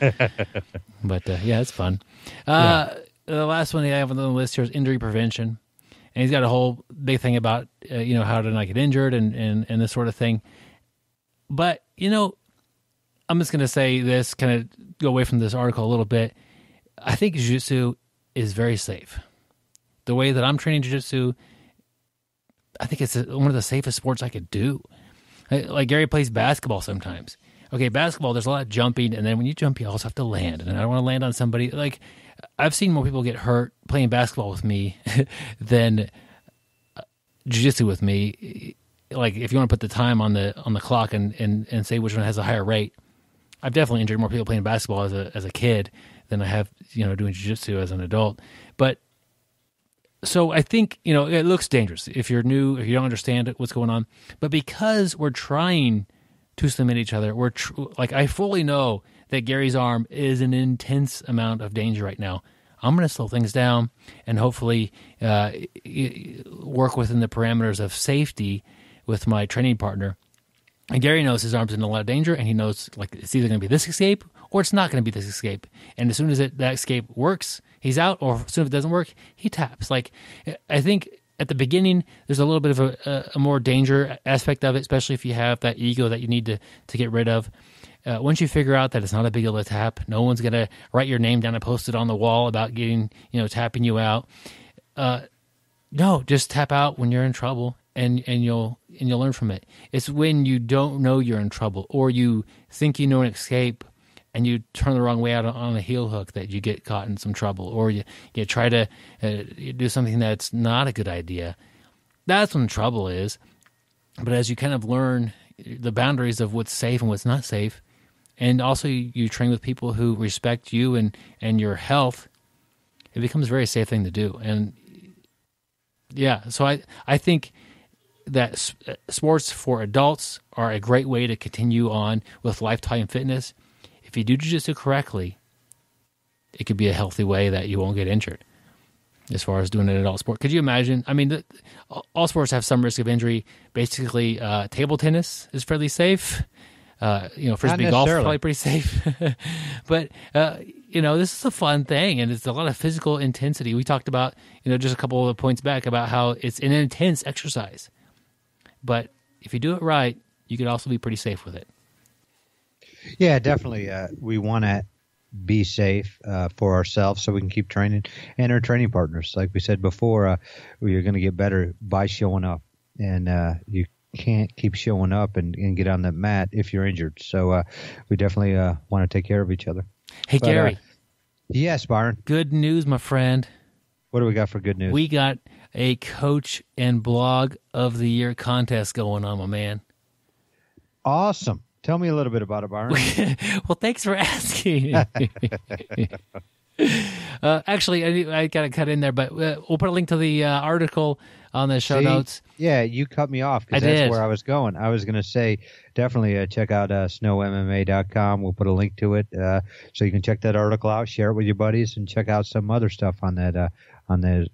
But yeah, it's fun. The last one I have on the list here is injury prevention, and he's got a whole big thing about how to not get injured and this sort of thing. But I'm just going to say this, kind of go away from this article a little bit. I think jiu-jitsu is very safe. The way that I'm training jiu-jitsu, I think it's one of the safest sports I could do. Like Gary plays basketball sometimes. Okay, basketball, there's a lot of jumping, and then when you jump, you also have to land. And I don't want to land on somebody. I've seen more people get hurt playing basketball with me than jiu-jitsu with me. like if you want to put the time on the clock and say which one has a higher rate, I've definitely injured more people playing basketball as a kid than I have, doing jiu-jitsu as an adult. But so I think, it looks dangerous if you're new, if you don't understand what's going on. But because we're trying to submit each other, I fully know that Gary's arm is an intense amount of danger right now. I'm going to slow things down and hopefully work within the parameters of safety with my training partner. And Gary knows his arm's in a lot of danger, and he knows it's either going to be this escape or it's not going to be this escape. And as soon as that escape works, he's out, or as soon as it doesn't work, he taps. I think at the beginning, there's a little bit of a more danger aspect of it, especially if you have that ego that you need to get rid of. Once you figure out that it's not a big deal to tap, no one's going to write your name down and post it on the wall about getting, tapping you out. No, just tap out when you're in trouble, and you'll learn from it. It's when you don't know you're in trouble, or you think you know an escape, and you turn the wrong way out on a heel hook, that you get caught in some trouble, or you try to do something that's not a good idea. That's when trouble is. But as you kind of learn the boundaries of what's safe and what's not safe, and also you train with people who respect you and your health, it becomes a very safe thing to do. And yeah, so I think that sports for adults are a great way to continue on with lifetime fitness. If you do jiu-jitsu correctly, it could be a healthy way that you won't get injured as far as doing an adult sport. Could you imagine? I mean, all sports have some risk of injury. Basically, table tennis is fairly safe. Frisbee golf is probably pretty safe. But, this is a fun thing, and it's a lot of physical intensity. We talked about, just a couple of points back about how it's an intense exercise. But if you do it right, you could also be pretty safe with it. Yeah, definitely. We want to be safe for ourselves so we can keep training, and our training partners. Like we said before, you're going to get better by showing up, and you can't keep showing up and get on the mat if you're injured. So we definitely want to take care of each other. Hey, Gary. Yes, Byron. Good news, my friend. What do we got for good news? We got a Coach and Blog of the Year contest going on, my man. Awesome. Tell me a little bit about it, Byron. Well, thanks for asking. Actually, I got to cut in there, but we'll put a link to the article on the show notes. Yeah, you cut me off because that's where I was going. I was going to say definitely check out snowmma.com. We'll put a link to it so you can check that article out, share it with your buddies, and check out some other stuff on that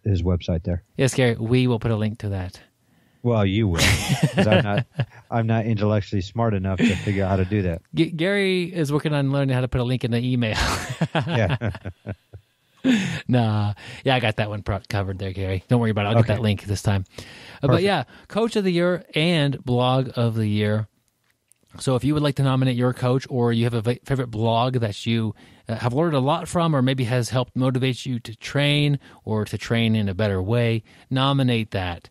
his website there. Yes, Gary, we will put a link to that. Well, you will, because I'm not intellectually smart enough to figure out how to do that. Gary is working on learning how to put a link in the email. Yeah. Nah. Yeah, I got that one covered there, Gary. Don't worry about it. I'll get that link this time. But yeah, Coach of the Year and Blog of the Year. So if you would like to nominate your coach, or you have a favorite blog that you have learned a lot from, or maybe has helped motivate you to train or to train in a better way, nominate that.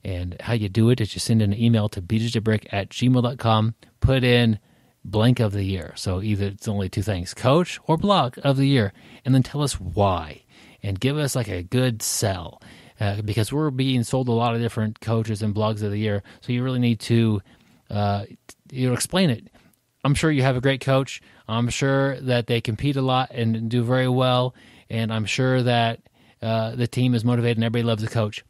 And how you do it is you send an email to bjjbrick@gmail.com, put in blank of the year. So either it's only two things, coach or blog of the year, and then tell us why. And give us a good sell, because we're being sold a lot of different coaches and blogs of the year. So you really need to explain it. I'm sure you have a great coach. I'm sure that they compete a lot and do very well. And I'm sure that the team is motivated and everybody loves the coach.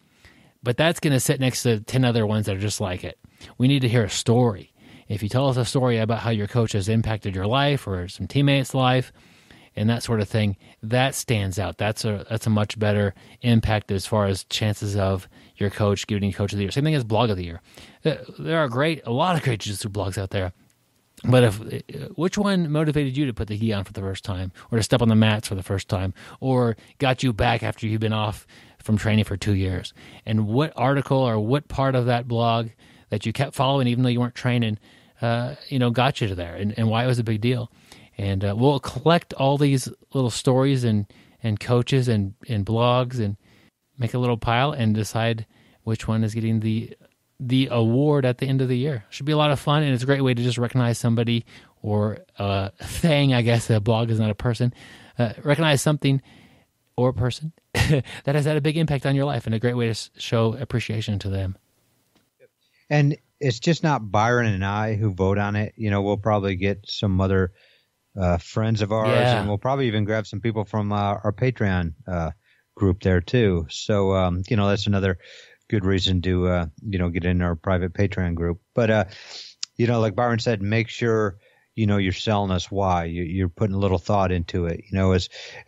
But that's going to sit next to 10 other ones that are just like it. We need to hear a story. If you tell us a story about how your coach has impacted your life or some teammates' life and that sort of thing, that stands out. That's a much better impact as far as chances of your coach getting Coach of the Year. Same thing as Blog of the Year. There are a lot of great jiu-jitsu blogs out there. But which one motivated you to put the gi on for the first time, or to step on the mats for the first time, or got you back after you've been off from training for 2 years? And what article or what part of that blog that you kept following even though you weren't training, got you to there, and why it was a big deal? And we'll collect all these little stories and coaches and blogs and make a little pile and decide which one is getting the award at the end of the year. Should be a lot of fun, and it's a great way to just recognize somebody or a thing. I guess a blog is not a person. Recognize something or a person that has had a big impact on your life, and a great way to show appreciation to them. And it's just not Byron and I who vote on it. We'll probably get some other friends of ours, and we'll probably even grab some people from our Patreon group there too. So, that's another good reason to, get in our private Patreon group. But, like Byron said, make sure, you're selling us why. You're putting a little thought into it.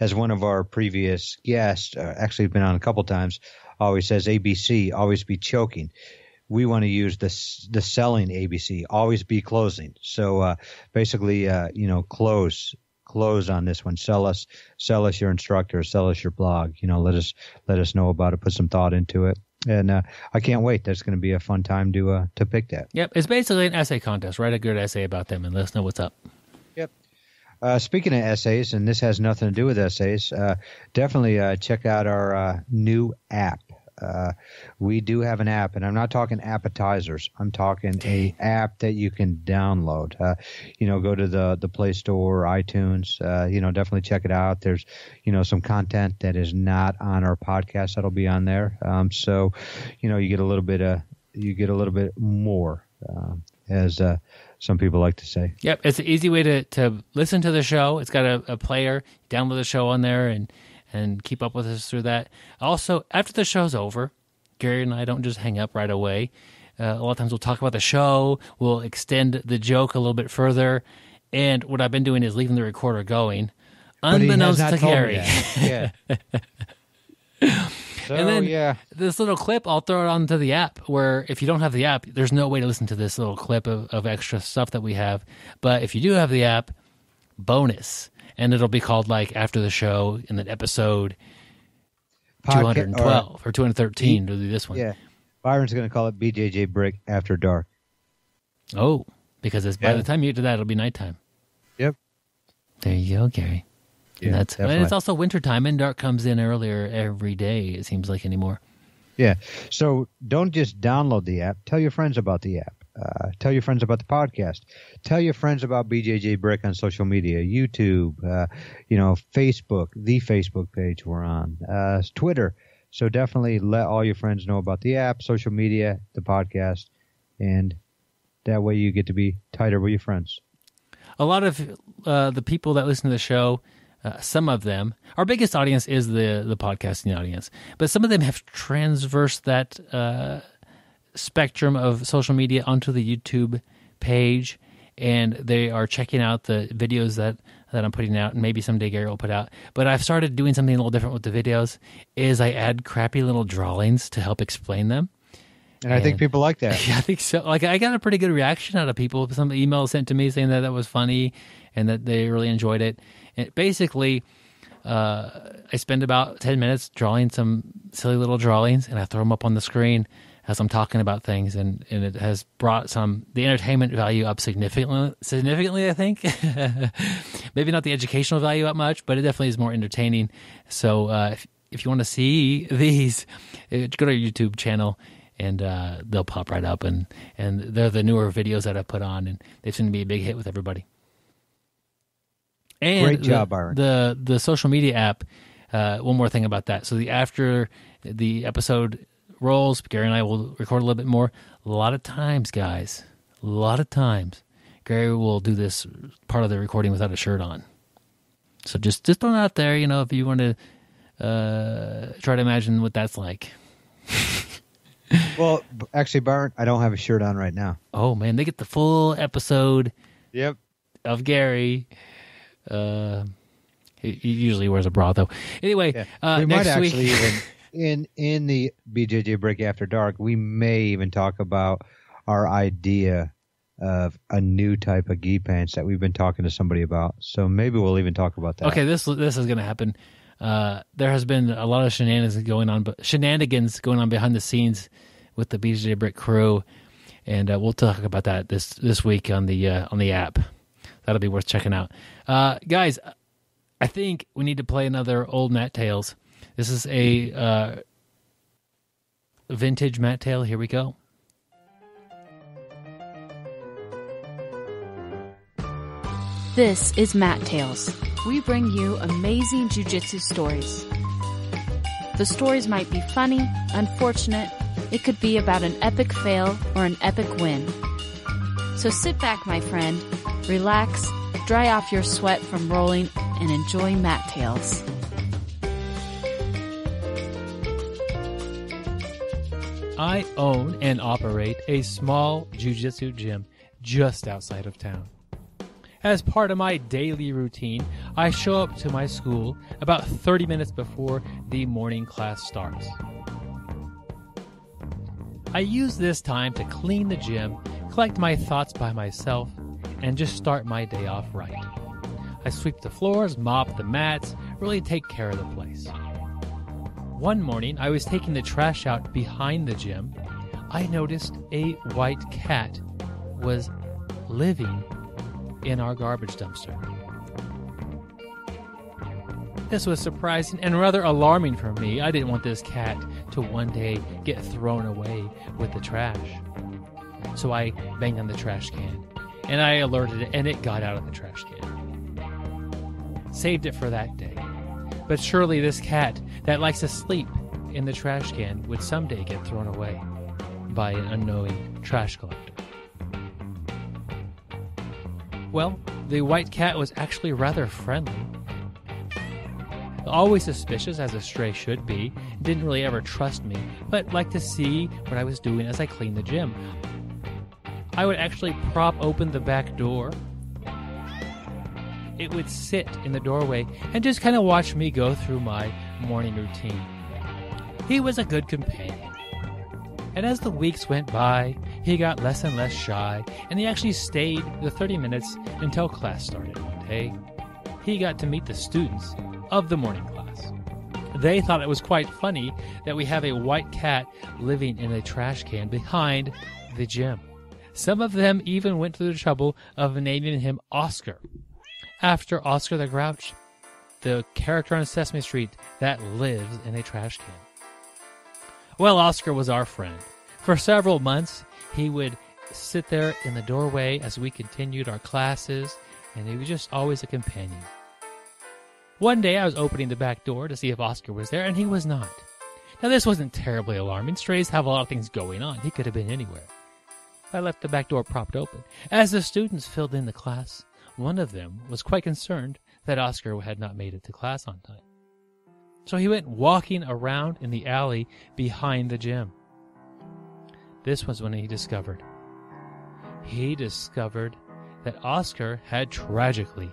As one of our previous guests, actually been on a couple times, always says ABC, always be choking. We want to use the selling ABC, always be closing. So basically, close on this one. Sell us your instructor, sell us your blog. Let us know about it. Put some thought into it, and I can't wait. That's going to be a fun time to pick that. Yep, it's basically an essay contest. Write a good essay about them and let us know what's up. Yep. Speaking of essays, and this has nothing to do with essays, definitely check out our new app. We do have an app, and I'm not talking appetizers. I'm talking a app that you can download. Go to the Play Store, iTunes. Definitely check it out. There's, some content that is not on our podcast that'll be on there. So, you get a little bit more, as some people like to say. Yep, it's an easy way to listen to the show. It's got a player. Download the show on there and keep up with us through that. Also, after the show's over, Gary and I don't just hang up right away. A lot of times we'll talk about the show. We'll extend the joke a little bit further. And what I've been doing is leaving the recorder going, unbeknownst to Gary. Yeah. So, and then this little clip, I'll throw it onto the app, where if you don't have the app, there's no way to listen to this little clip of extra stuff that we have. But if you do have the app, bonus. And it'll be called after the show in that episode 212 or 213 to do this one. Yeah. Byron's going to call it BJJ Brick After Dark. Oh, because by the time you get to that, it'll be nighttime. Yep. There you go, Gary. Yeah, and it's also wintertime, and dark comes in earlier every day, it seems like anymore. Yeah. So don't just download the app. Tell your friends about the app. Tell your friends about the podcast. Tell your friends about BJJ Brick on social media, YouTube, Facebook, the Facebook page we're on, Twitter. So definitely let all your friends know about the app, social media, the podcast, and that way you get to be tighter with your friends. A lot of the people that listen to the show, some of them, our biggest audience is the podcasting audience, but some of them have transversed that spectrum of social media onto the YouTube page, and they are checking out the videos that I'm putting out, and maybe someday Gary will put out. But I've started doing something a little different with the videos, is I add crappy little drawings to help explain them. And I think people like that. Yeah, I think so. I got a pretty good reaction out of people. Some emails sent to me saying that was funny and that they really enjoyed it. And basically, I spend about 10 minutes drawing some silly little drawings, and I throw them up on the screen as I'm talking about things, and it has brought the entertainment value up significantly, I think. Maybe not the educational value up much, but it definitely is more entertaining. So if you want to see these, go to our YouTube channel, and they'll pop right up, and they're the newer videos that I put on, and they seem to be a big hit with everybody. And great job, Byron. The social media app, one more thing about that. So after the episode rolls, Gary and I will record a little bit more. A lot of times, guys, Gary will do this part of the recording without a shirt on. So just throw it out there, if you want to try to imagine what that's like. Well, actually, Byron, I don't have a shirt on right now. Oh, man, they get the full episode Yep. of Gary. He usually wears a bra, though. Anyway, we might next week... actually even in the BJJ Break After Dark, we may even talk about our idea of a new type of gi pants that we've been talking to somebody about. So maybe we'll even talk about that. Okay, this is going to happen. There has been a lot of shenanigans going on behind the scenes with the BJJ Brick crew, and we'll talk about that this week on the app. That'll be worth checking out. Guys, I think we need to play another old Matt Tales. This is a vintage Matt Tale. Here we go. This is Matt Tales. We bring you amazing jiu-jitsu stories. The stories might be funny, unfortunate, It could be about an epic fail or an epic win. So sit back, my friend, relax, dry off your sweat from rolling, and enjoy Mat Tales. I own and operate a small jiu-jitsu gym just outside of town. As part of my daily routine, I show up to my school about 30 minutes before the morning class starts. I use this time to clean the gym, collect my thoughts by myself, and just start my day off right. I sweep the floors, mop the mats, really take care of the place. One morning, I was taking the trash out behind the gym. I noticed a white cat was living in our garbage dumpster. This was surprising and rather alarming for me. I didn't want this cat to one day get thrown away with the trash. So I banged on the trash can, and I alerted it, and it got out of the trash can. Saved it for that day. But surely this cat that likes to sleep in the trash can would someday get thrown away by an unknowing trash collector. Well, the white cat was actually rather friendly. Always suspicious, as a stray should be, didn't really ever trust me, but liked to see what I was doing as I cleaned the gym. I would actually prop open the back door. It would sit in the doorway and just kind of watch me go through my morning routine. He was a good companion. And as the weeks went by, he got less and less shy, and he actually stayed the 30 minutes until class started one day. He got to meet the students of the morning class. They thought it was quite funny that we have a white cat living in a trash can behind the gym. Some of them even went to the trouble of naming him Oscar, after Oscar the Grouch, the character on Sesame Street that lives in a trash can. Well, Oscar was our friend. For several months, he would sit there in the doorway as we continued our classes, and he was just always a companion. One day, I was opening the back door to see if Oscar was there, and he was not. Now, this wasn't terribly alarming. Strays have a lot of things going on. He could have been anywhere. I left the back door propped open. As the students filled in the class, one of them was quite concerned that Oscar had not made it to class on time. So he went walking around in the alley behind the gym. This was when he discovered that Oscar had tragically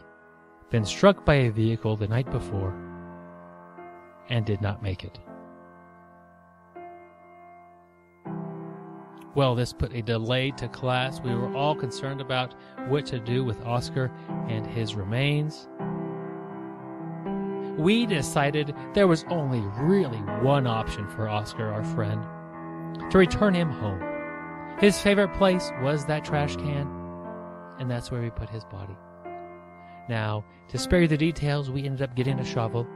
been struck by a vehicle the night before and did not make it. Well, this put a delay to class. We were all concerned about what to do with Oscar and his remains. We decided there was only really one option for Oscar, our friend, to return him home. His favorite place was that trash can, and that's where we put his body. Now, to spare you the details, we ended up getting a shovel.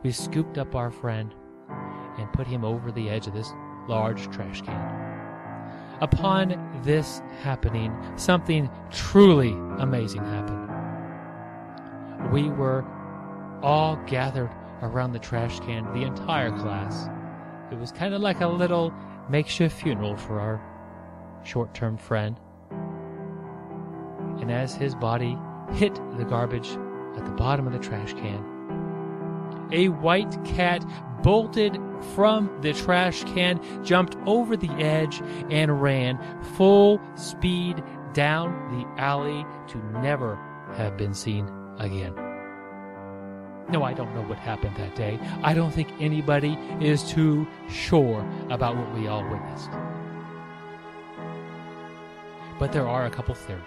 We scooped up our friend and put him over the edge of this large trash can. Upon this happening, something truly amazing happened. We were all gathered around the trash can, the entire class. It was kind of like a little makeshift funeral for our short-term friend. And as his body hit the garbage at the bottom of the trash can, a white cat bolted from the trash can, jumped over the edge, and ran full speed down the alley to never have been seen again. No, I don't know what happened that day. I don't think anybody is too sure about what we all witnessed. But there are a couple theories.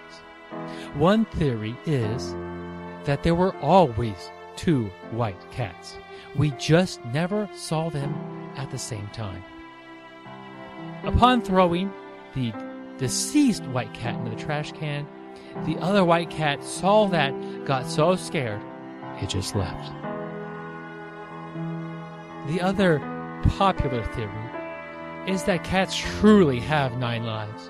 One theory is that there were always two white cats. We just never saw them at the same time. Upon throwing the deceased white cat into the trash can, the other white cat saw that, got so scared, it just left. The other popular theory is that cats truly have 9 lives.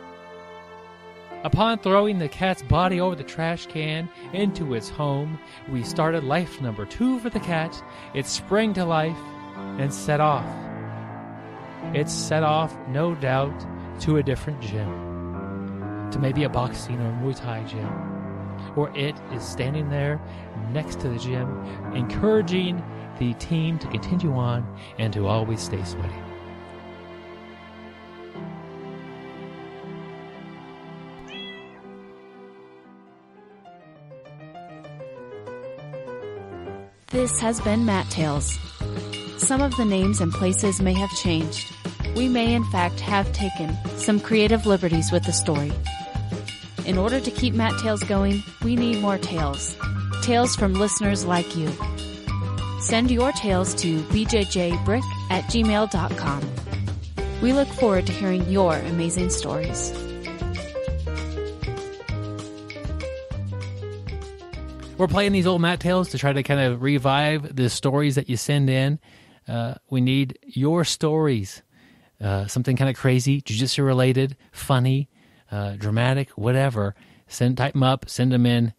Upon throwing the cat's body over the trash can into its home, we started life number 2 for the cat. It sprang to life and set off. it's set off, no doubt, to a different gym, to maybe a boxing or Muay Thai gym, or it is standing there next to the gym, encouraging the team to continue on and to always stay sweaty. This has been Matt Tales. Some of the names and places may have changed. We may in fact have taken some creative liberties with the story. In order to keep Matt Tales going, we need more tales. Tales from listeners like you. Send your tales to bjjbrick@gmail.com. We look forward to hearing your amazing stories. We're playing these old Matt Tales to try to kind of revive the stories that you send in. We need your stories. Something kind of crazy, jiu-jitsu related, funny, dramatic, whatever. Type them up, send them in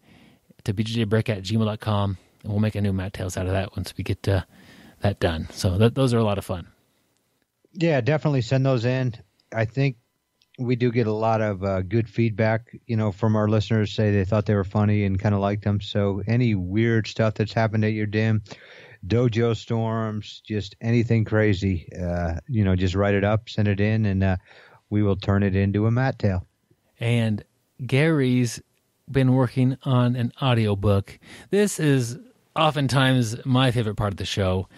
to bjjbrick@gmail.com, and we'll make a new Matt Tales out of that once we get that done. So those are a lot of fun. Yeah, definitely send those in. I think we do get a lot of good feedback, from our listeners, say they thought they were funny and kind of liked them. So any weird stuff that's happened at your gym, dojo storms, just anything crazy, just write it up, send it in, and we will turn it into a Matt Tale. And Gary's been working on an audiobook. This is oftentimes my favorite part of the show,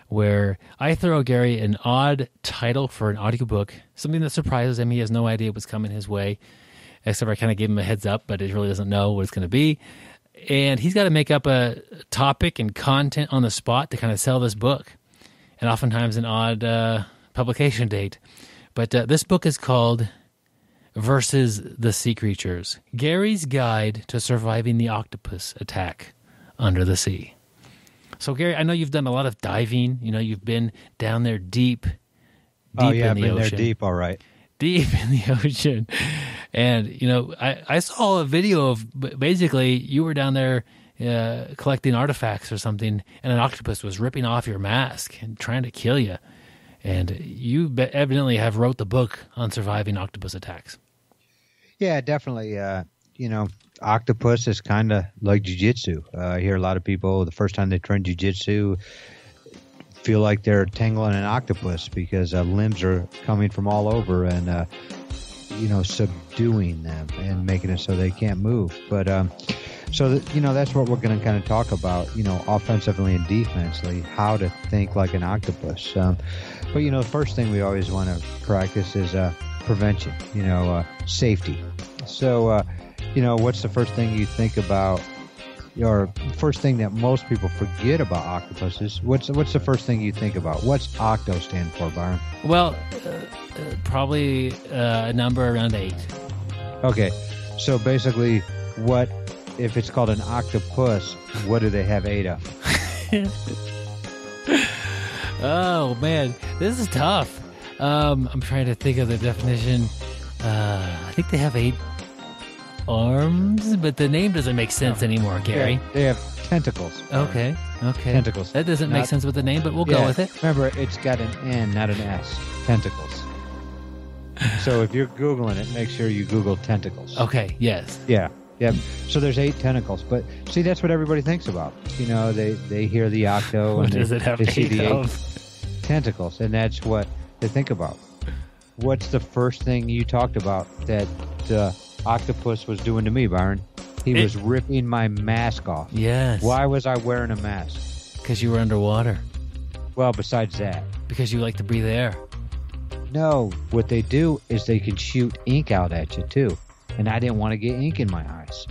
where I throw Gary an odd title for an audiobook, something that surprises him. He has no idea what's coming his way, except I kind of gave him a heads up, but he really doesn't know what it's going to be. And he's got to make up a topic and content on the spot to kind of sell this book, and oftentimes an odd publication date. But this book is called Versus the Sea Creatures, Gary's Guide to Surviving the Octopus Attack Under the Sea. So, Gary, I know you've done a lot of diving. You've been down there deep in the ocean. I've been there deep, all right. Deep in the ocean. And, I saw a video of, basically, you were down there collecting artifacts or something, and an octopus was ripping off your mask and trying to kill you. And you evidently have wrote the book on surviving octopus attacks. Yeah, definitely. Octopus is kind of like jiu-jitsu. I hear a lot of people, the first time they try jiu-jitsu, feel like they're tangling an octopus because limbs are coming from all over and, subduing them and making it so they can't move. But that's what we're going to kind of talk about, offensively and defensively, how to think like an octopus. But the first thing we always want to practice is prevention, safety. So, what's the first thing you think about, or first thing that most people forget about octopuses? What's the first thing you think about? What's octo stand for, Byron? Well, probably a number around 8. Okay, so basically, what if it's called an octopus? What do they have 8 of? Oh man, this is tough. I'm trying to think of the definition. I think they have 8 arms, but the name doesn't make sense anymore, Gary. Yeah, they have tentacles. Okay. Tentacles. That doesn't make sense with the name, but we'll go with it. Remember, it's got an N, not an S. Tentacles. So if you're Googling it, make sure you Google tentacles. Okay, yes. Yeah. So there's 8 tentacles, but see, that's what everybody thinks about. They hear the octo and they see the 8 tentacles, and that's what they think about. What's the first thing you talked about that octopus was doing to me, Byron? He was ripping my mask off. Yes. Why was I wearing a mask? Because you were underwater. Well, besides that. Because you like to breathe air. No, what they do is they can shoot ink out at you, too. And I didn't want to get ink in my eyes.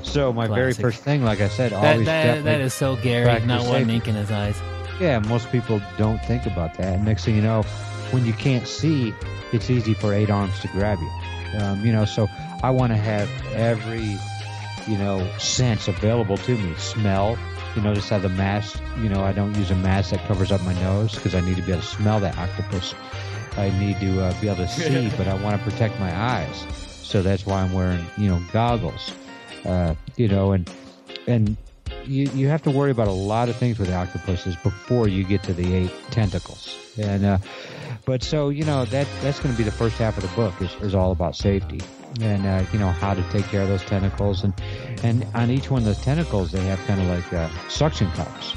So my very first thing, like I said, always that is so Gary, not wanting ink in his eyes. Yeah, most people don't think about that. And next thing you know, when you can't see, it's easy for 8 arms to grab you. So I want to have every, sense available to me. Smell, just have the mask. I don't use a mask that covers up my nose because I need to be able to smell that octopus. I need to be able to see, but I want to protect my eyes. So that's why I'm wearing, goggles. And you have to worry about a lot of things with octopuses before you get to the 8 tentacles. And But so, that's going to be the first half of the book is all about safety and, how to take care of those tentacles. And on each one of those tentacles, they have kind of like suction cups.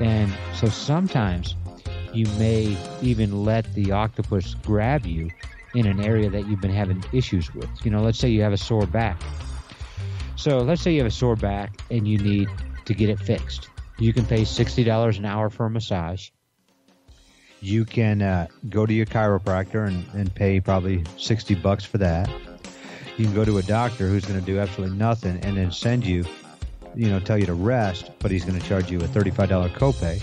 And so sometimes you may even let the octopus grab you in an area that you've been having issues with. Let's say you have a sore back. So let's say you have a sore back and you need to get it fixed. You can pay $60 an hour for a massage. You can go to your chiropractor and pay probably $60 for that. You can go to a doctor who's going to do absolutely nothing and then send you, tell you to rest, but he's going to charge you a $35 copay.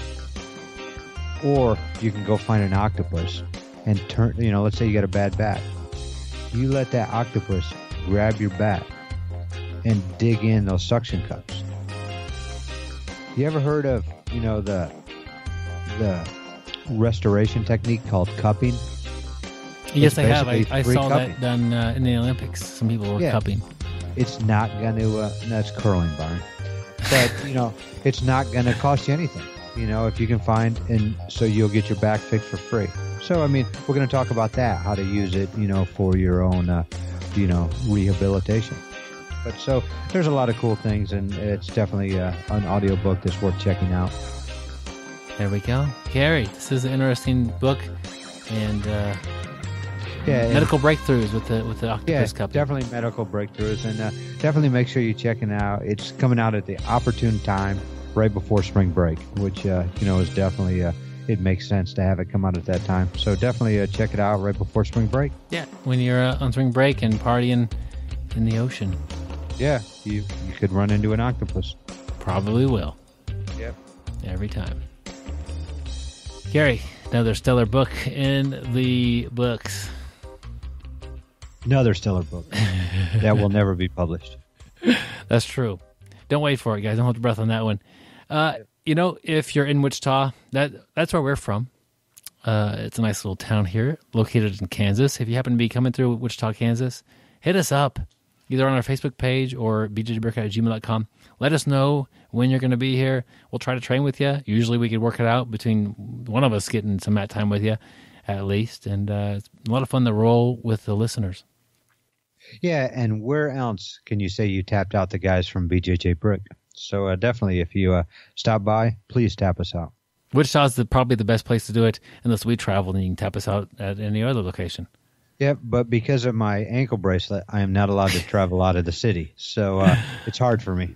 Or you can go find an octopus and turn, let's say you got a bad back. You let that octopus grab your back and dig in those suction cups. You ever heard of, the restoration technique called cupping? Yes, I have. I saw that done in the Olympics. Some people were cupping. It's not going to, that's curling, Byron. But, it's not going to cost you anything, if you can find, and so you'll get your back fixed for free. So, we're going to talk about that, how to use it, for your own, rehabilitation. But so there's a lot of cool things, and it's definitely an audiobook that's worth checking out. There we go. Gary, this is an interesting book, and medical breakthroughs with the octopus cup. Definitely medical breakthroughs, and definitely make sure you check it out. It's coming out at the opportune time, right before spring break, which is definitely it makes sense to have it come out at that time. So definitely check it out right before spring break. Yeah, when you're on spring break and partying in the ocean. Yeah, you could run into an octopus. Probably will. Yep. Every time. Gary, another stellar book in the books. Another stellar book that will never be published. That's true. Don't wait for it, guys. Don't hold your breath on that one. If you're in Wichita, that's where we're from. It's a nice little town here, located in Kansas. If you happen to be coming through Wichita, Kansas, hit us up, either on our Facebook page or bjjbrick@gmail.com. Let us know when you're going to be here. We'll try to train with you. Usually we could work it out between one of us getting some mat time with you, at least. And it's a lot of fun to roll with the listeners. Yeah, and where else can you say you tapped out the guys from BJJ Brick? So definitely, if you stop by, please tap us out. Wichita's probably the best place to do it, unless we travel, and you can tap us out at any other location. Yeah, but because of my ankle bracelet, I am not allowed to travel out of the city. So it's hard for me.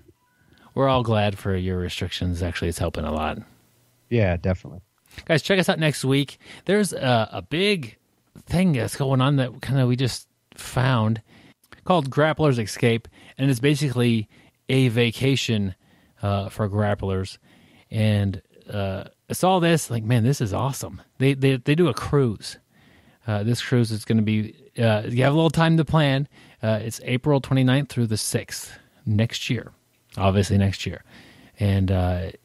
We're all glad for your restrictions. Actually, it's helping a lot. Yeah, definitely. Guys, check us out next week. There's a big thing that's going on that kind of we just found called Grapplers Escape, and it's basically a vacation for grapplers. And I saw this, like, man, this is awesome. They do a cruise. This cruise is going to be, you have a little time to plan. It's April 29th through the 6th next year, obviously next year. And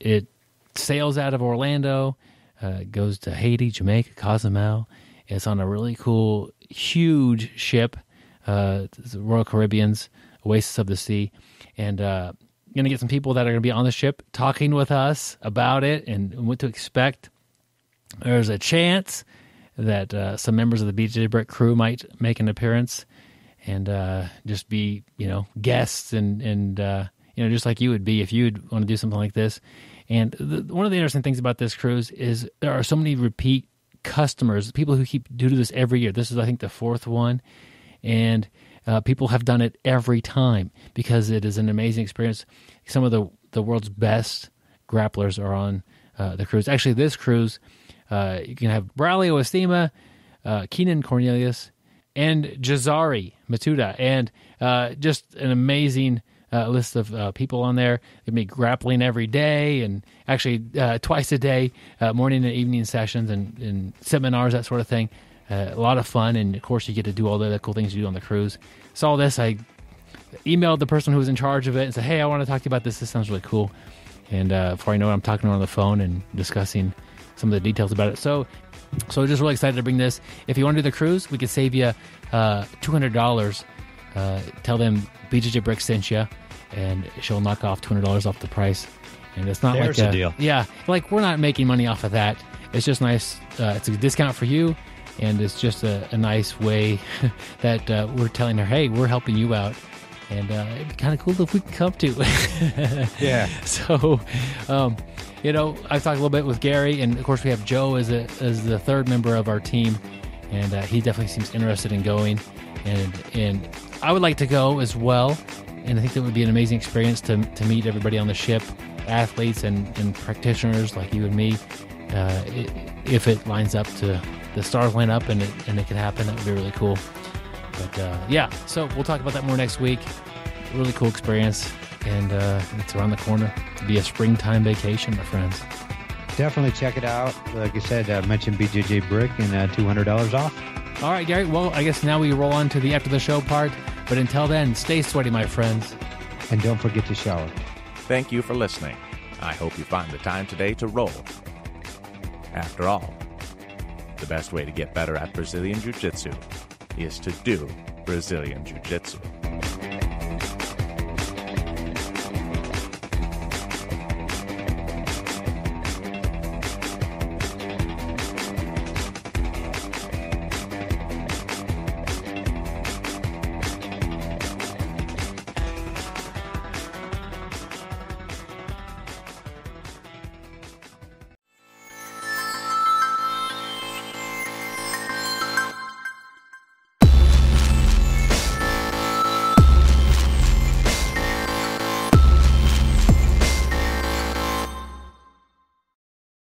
it sails out of Orlando, goes to Haiti, Jamaica, Cozumel. It's on a really cool, huge ship, the Royal Caribbean's Oasis of the Sea. And going to get some people that are going to be on the ship talking with us about it and what to expect. There's a chance that some members of the BJJ Brick crew might make an appearance and just be, guests and just like you would be if you'd want to do something like this. And one of the interesting things about this cruise is there are so many repeat customers, people who keep doing this every year. This is, I think, the fourth one. And people have done it every time because it is an amazing experience. Some of the world's best grapplers are on the cruise. Actually, this cruise, you can have Braulio Estima, Keenan Cornelius, and Jazari Matuda, and just an amazing list of people on there. They'll be grappling every day, and actually twice a day, morning and evening sessions and seminars, that sort of thing. A lot of fun, and of course you get to do all the other cool things you do on the cruise. Saw this, I emailed the person who was in charge of it and said, hey, I want to talk to you about this. This sounds really cool. And before I know it, I'm talking to her on the phone and discussing some of the details about it. So just really excited to bring this. If you want to do the cruise, we could save you $200. Tell them BJJ Brick sent you, and she'll knock off $200 off the price. And it's not There's like a deal. Yeah, like we're not making money off of that. It's just nice. It's a discount for you, and it's just a nice way that we're telling her, hey, we're helping you out. And it'd be kind of cool if we could come too. Yeah. So, I've talked a little bit with Gary, and of course we have Joe as the third member of our team, and he definitely seems interested in going. And I would like to go as well, and I think that would be an amazing experience to meet everybody on the ship, athletes and practitioners like you and me. If it lines up to the stars line up and it can happen, that would be really cool. But so we'll talk about that more next week. Really cool experience, and it's around the corner. It'll be a springtime vacation, my friends. Definitely check it out. Like I said, mention BJJ Brick and $200 off. All right, Gary. Well, I guess now we roll on to the after the show part. But until then, stay sweaty, my friends. And don't forget to shower. Thank you for listening. I hope you find the time today to roll. After all, the best way to get better at Brazilian Jiu-Jitsu is to do Brazilian Jiu-Jitsu.